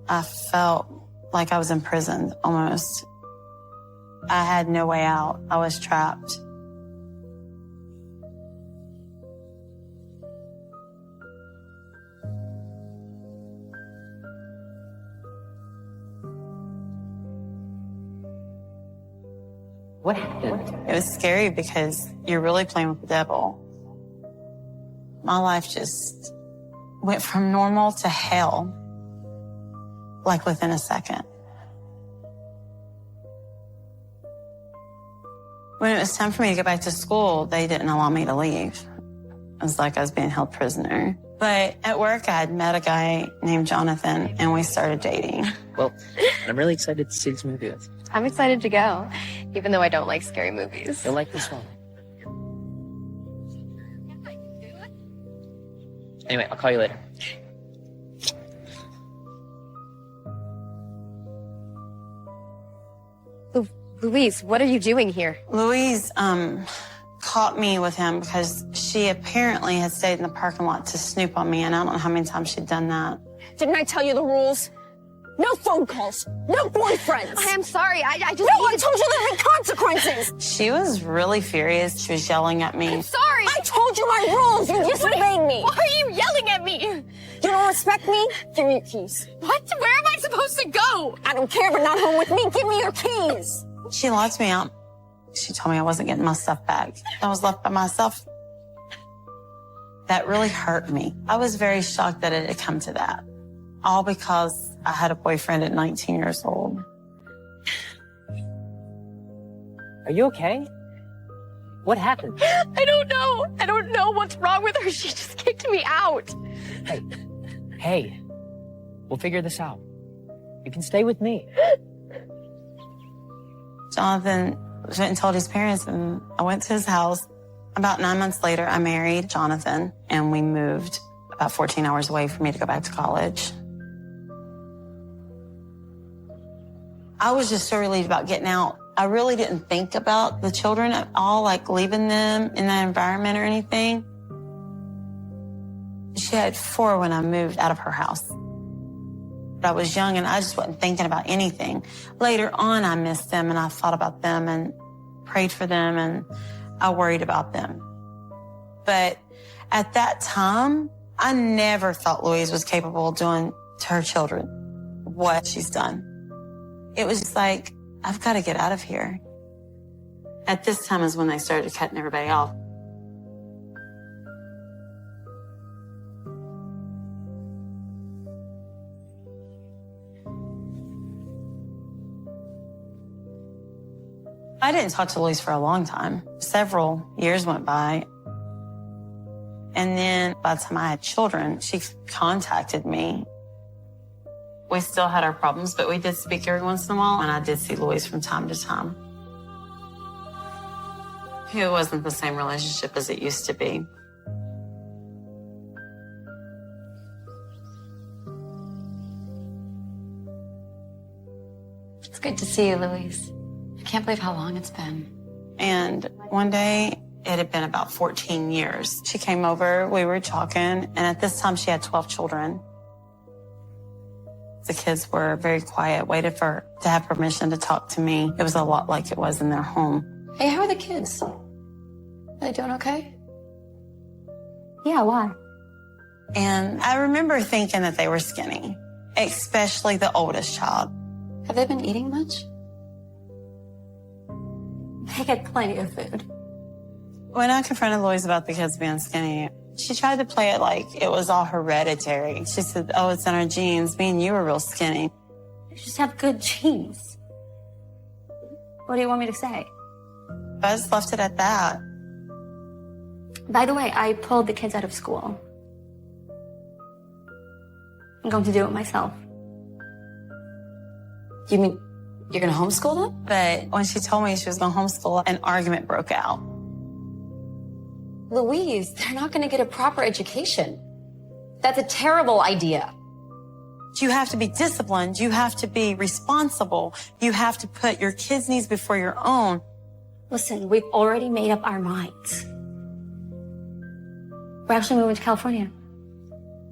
I felt like I was imprisoned almost. I had no way out. I was trapped. What happened? It was scary because you're really playing with the devil. My life just went from normal to hell, like within a second. When it was time for me to go back to school, they didn't allow me to leave. It was like I was being held prisoner. But at work, I had met a guy named Jonathan, and we started dating. Well, I'm really excited to see this movie with you. I'm excited to go, even though I don't like scary movies. You'll like this one. Anyway, I'll call you later. Louise, what are you doing here? Louise caught me with him because she apparently had stayed in the parking lot to snoop on me, and I don't know how many times she'd done that. Didn't I tell you the rules? No phone calls, no boyfriends. I am sorry, I just No, I told you there'd be consequences. She was really furious. She was yelling at me. I'm sorry. I told you my rules. You disobeyed me. Why are you yelling at me? You don't respect me? Give me your keys. What? Where am I supposed to go? I don't care, but not home with me. Give me your keys. She locked me out. She told me I wasn't getting my stuff back. I was left by myself. That really hurt me. I was very shocked that it had come to that. All because I had a boyfriend at 19 years old. Are you okay? What happened? I don't know. I don't know what's wrong with her. She just kicked me out. Hey, we'll figure this out. You can stay with me. Jonathan went and told his parents, and I went to his house. About 9 months later, I married Jonathan, and we moved about 14 hours away for me to go back to college. I was just so relieved about getting out. I really didn't think about the children at all, like leaving them in that environment or anything. She had 4 when I moved out of her house. But I was young and I just wasn't thinking about anything. Later on, I missed them and I thought about them and prayed for them and I worried about them. But at that time, I never thought Louise was capable of doing to her children what she's done. It was just like, I've got to get out of here. At this time is when they started cutting everybody off. I didn't talk to Louise for a long time. Several years went by. And then by the time I had children, she contacted me. We still had our problems, but we did speak every once in a while, and I did see Louise from time to time. It wasn't the same relationship as it used to be. It's good to see you, Louise. I can't believe how long it's been. And one day, it had been about 14 years. She came over, we were talking, and at this time she had 12 children. The kids were very quiet, waited for her to have permission to talk to me. It was a lot like it was in their home. Hey, how are the kids? Are they doing okay? Yeah, why? And I remember thinking that they were skinny, especially the oldest child. Have they been eating much? They get plenty of food. When I confronted Louise about the kids being skinny, she tried to play it like it was all hereditary. She said, oh, it's in our genes. Me and you were real skinny. You just have good genes. What do you want me to say? I just left it at that. By the way, I pulled the kids out of school. I'm going to do it myself. You mean you're going to homeschool them? But when she told me she was going to homeschool, an argument broke out. Louise, they're not going to get a proper education. That's a terrible idea. You have to be disciplined. You have to be responsible. You have to put your kids' needs before your own. Listen, we've already made up our minds. We're actually moving to California.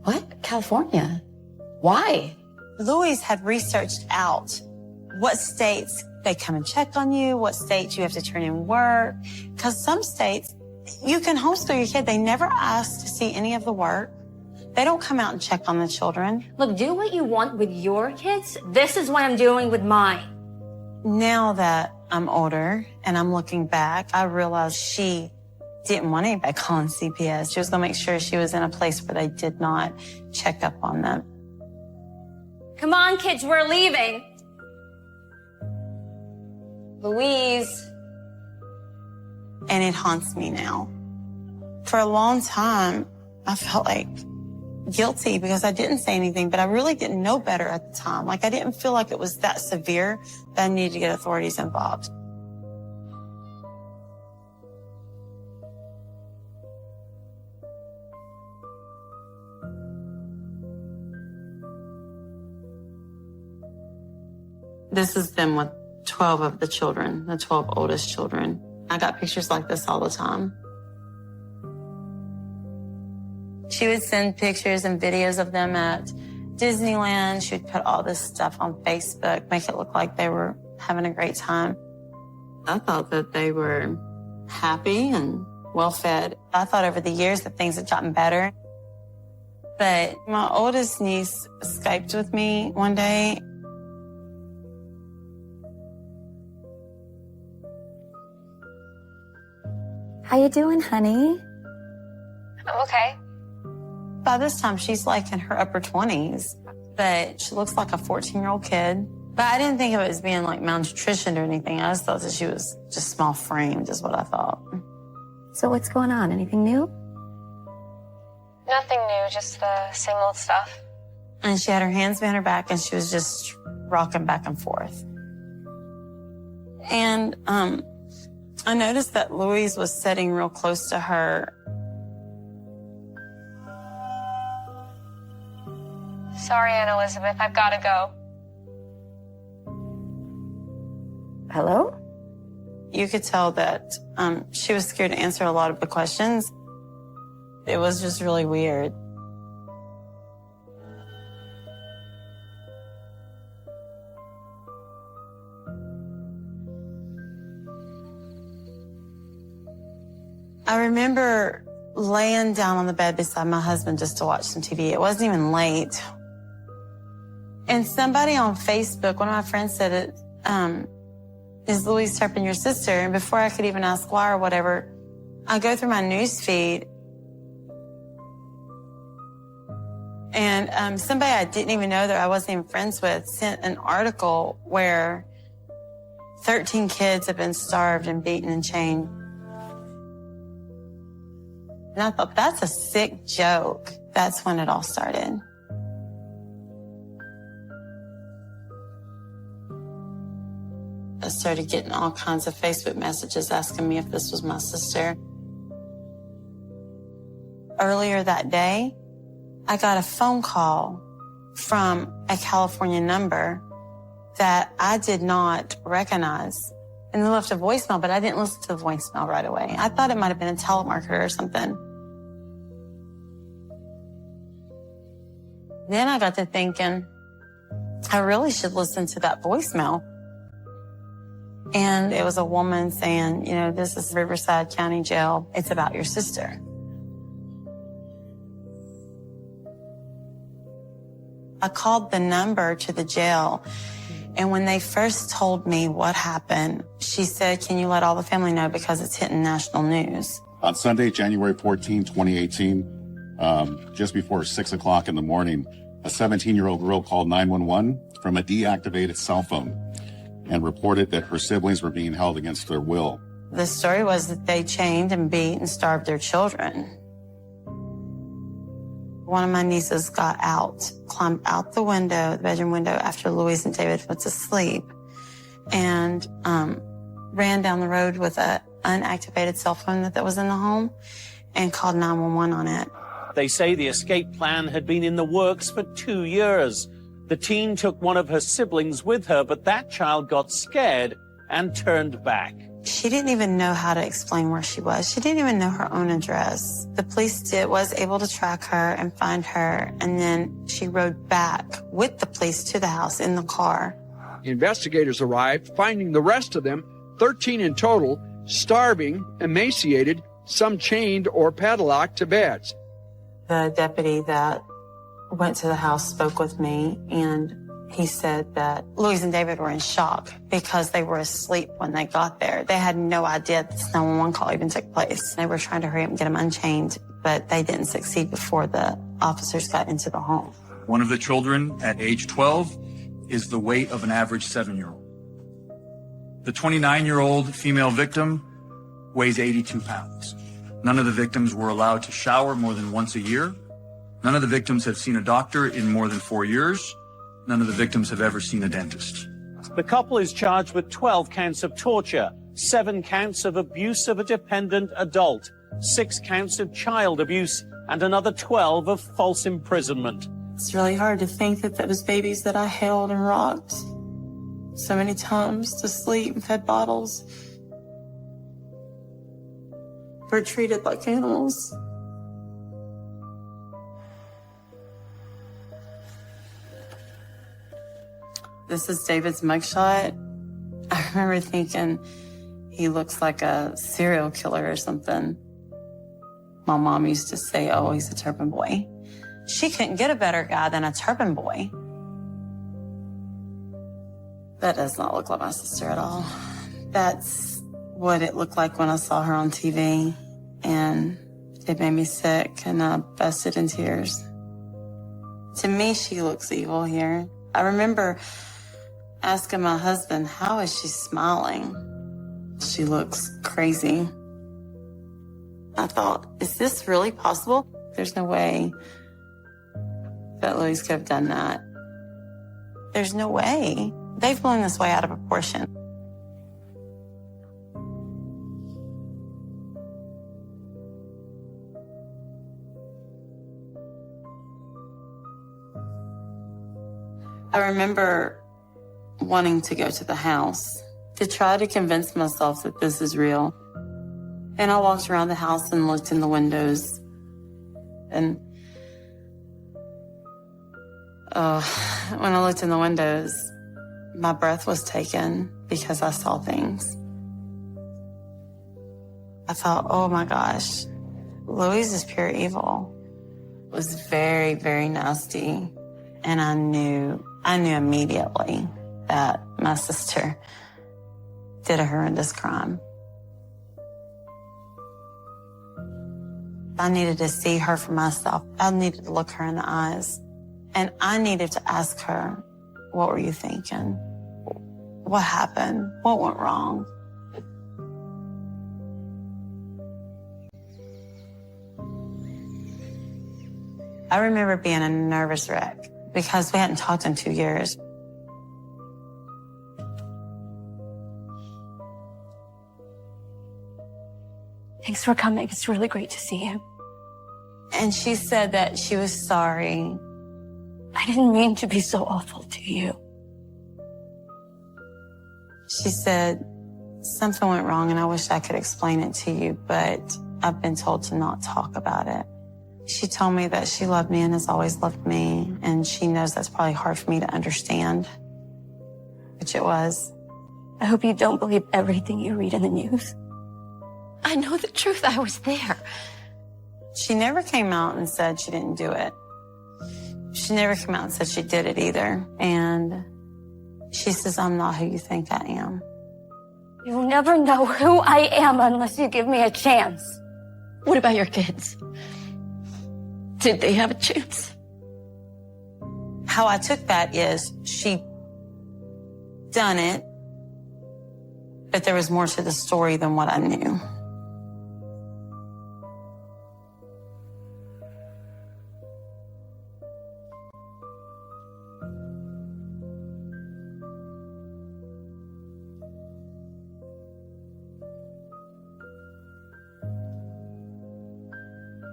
What? California? Why? Louise had researched out what states they come and check on you, what states you have to turn in work. Because some states, you can homeschool your kid. They never ask to see any of the work. They don't come out and check on the children. Look, do what you want with your kids. This is what I'm doing with mine. Now that I'm older and I'm looking back, I realize she didn't want anybody calling CPS. She was going to make sure she was in a place where they did not check up on them. Come on, kids, we're leaving. Louise. And it haunts me now. For a long time, I felt like guilty because I didn't say anything, but I really didn't know better at the time. Like, I didn't feel like it was that severe that I needed to get authorities involved. This has been with 12 of the children, the 12 oldest children. I got pictures like this all the time. She would send pictures and videos of them at Disneyland. She would put all this stuff on Facebook, make it look like they were having a great time. I thought that they were happy and well-fed. I thought over the years that things had gotten better. But my oldest niece Skyped with me one day. How you doing, honey? I'm okay. By this time, she's like in her upper 20s, but she looks like a 14-year-old kid. But I didn't think of it as being like malnutrition or anything. I just thought that she was just small framed is what I thought. So what's going on? Anything new? Nothing new, just the same old stuff. And she had her hands behind her back and she was just rocking back and forth. And I noticed that Louise was sitting real close to her. Sorry, Aunt Elizabeth, I've got to go. Hello? You could tell that she was scared to answer a lot of the questions. It was just really weird. I remember laying down on the bed beside my husband just to watch some TV. It wasn't even late. And somebody on Facebook, one of my friends said, is Louise Turpin your sister? And before I could even ask why or whatever, I go through my news feed. And somebody I didn't even know that I wasn't even friends with sent an article where 13 kids have been starved and beaten and chained. And I thought, that's a sick joke. That's when it all started. I started getting all kinds of Facebook messages asking me if this was my sister. Earlier that day, I got a phone call from a California number that I did not recognize. And they left a voicemail, but I didn't listen to the voicemail right away. I thought it might have been a telemarketer or something. Then I got to thinking, I really should listen to that voicemail. And it was a woman saying, you know, this is Riverside County Jail. It's about your sister. I called the number to the jail, and when they first told me what happened, she said, can you let all the family know because it's hitting national news? On Sunday, January 14, 2018, just before 6 o'clock in the morning, a 17-year-old girl called 911 from a deactivated cell phone and reported that her siblings were being held against their will. The story was that they chained and beat and starved their children. One of my nieces got out, climbed out the window, the bedroom window, after Louise and David went to sleep, and ran down the road with an unactivated cell phone that was in the home and called 911 on it. They say the escape plan had been in the works for 2 years. The teen took one of her siblings with her, but that child got scared and turned back. She didn't even know how to explain where she was. She didn't even know her own address. The police was able to track her and find her, and then she rode back with the police to the house in the car. Investigators arrived, finding the rest of them, 13 in total, starving, emaciated, some chained or padlocked to beds. The deputy that went to the house spoke with me, and he said that Louise and David were in shock because they were asleep when they got there. They had no idea that this 911 call even took place. They were trying to hurry up and get them unchained, but they didn't succeed before the officers got into the home. One of the children at age 12 is the weight of an average 7-year-old. The 29-year-old female victim weighs 82 pounds. None of the victims were allowed to shower more than once a year. None of the victims have seen a doctor in more than 4 years. None of the victims have ever seen a dentist. The couple is charged with 12 counts of torture, 7 counts of abuse of a dependent adult, 6 counts of child abuse, and another 12 of false imprisonment. It's really hard to think that those babies that I held and rocked so many times to sleep and fed bottles were treated like animals. This is David's mugshot. I remember thinking he looks like a serial killer or something. My mom used to say, oh, he's a turban boy. She couldn't get a better guy than a turban boy. That does not look like my sister at all. That's what it looked like when I saw her on TV, and it made me sick, and I busted in tears. To me, she looks evil here. I remember asking my husband, how is she smiling? She looks crazy. I thought, is this really possible? There's no way that Louise could have done that. There's no way. They've blown this way out of proportion. I remember wanting to go to the house to try to convince myself that this is real. And I walked around the house and looked in the windows. And when I looked in the windows, my breath was taken because I saw things. I thought, oh my gosh, Louise is pure evil. It was very, very nasty. And I knew immediately that my sister did a horrendous crime. I needed to see her for myself. I needed to look her in the eyes. And I needed to ask her, what were you thinking? What happened? What went wrong? I remember being a nervous wreck because we hadn't talked in 2 years. Thanks for coming. It's really great to see you. And she said that she was sorry. I didn't mean to be so awful to you. She said, something went wrong and I wish I could explain it to you, but I've been told to not talk about it. She told me that she loved me and has always loved me, and she knows that's probably hard for me to understand, which it was. I hope you don't believe everything you read in the news. I know the truth. I was there. She never came out and said she didn't do it. She never came out and said she did it either. And she says, I'm not who you think I am. You'll never know who I am unless you give me a chance. What about your kids? Did they have a chance? How I took that is she done it, but there was more to the story than what I knew.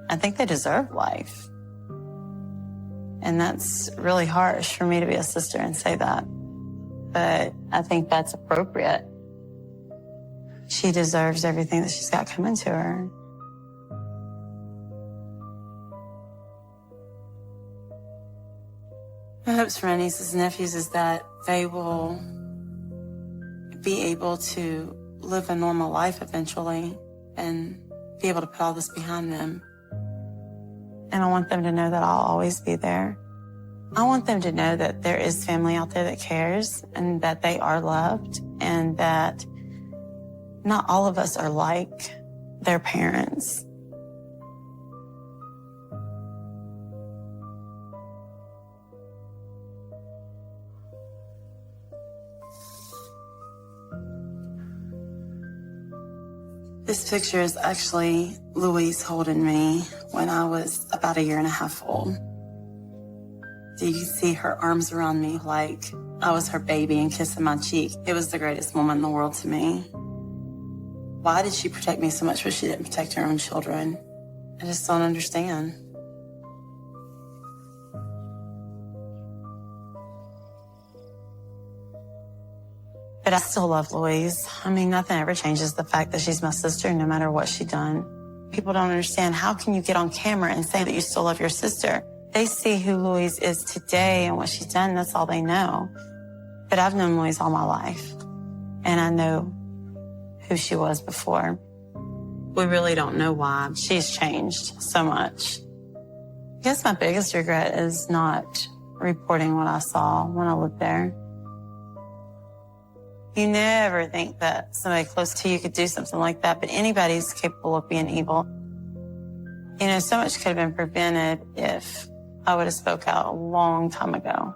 I think they deserve life. And that's really harsh for me to be a sister and say that. But I think that's appropriate. She deserves everything that she's got coming to her. My hopes for my nieces and nephews is that they will be able to live a normal life eventually and be able to put all this behind them. And I want them to know that I'll always be there. I want them to know that there is family out there that cares and that they are loved and that not all of us are like their parents. This picture is actually Louise holding me when I was about 1.5 years old. You can see her arms around me like I was her baby and kissing my cheek. It was the greatest moment in the world to me. Why did she protect me so much but she didn't protect her own children? I just don't understand. But I still love Louise. I mean, nothing ever changes the fact that she's my sister no matter what she's done. People don't understand, how can you get on camera and say that you still love your sister? They see who Louise is today and what she's done, that's all they know. But I've known Louise all my life, and I know who she was before. We really don't know why she's changed so much. I guess my biggest regret is not reporting what I saw when I lived there. You never think that somebody close to you could do something like that, but anybody's capable of being evil. You know, so much could have been prevented if I would have spoke out a long time ago.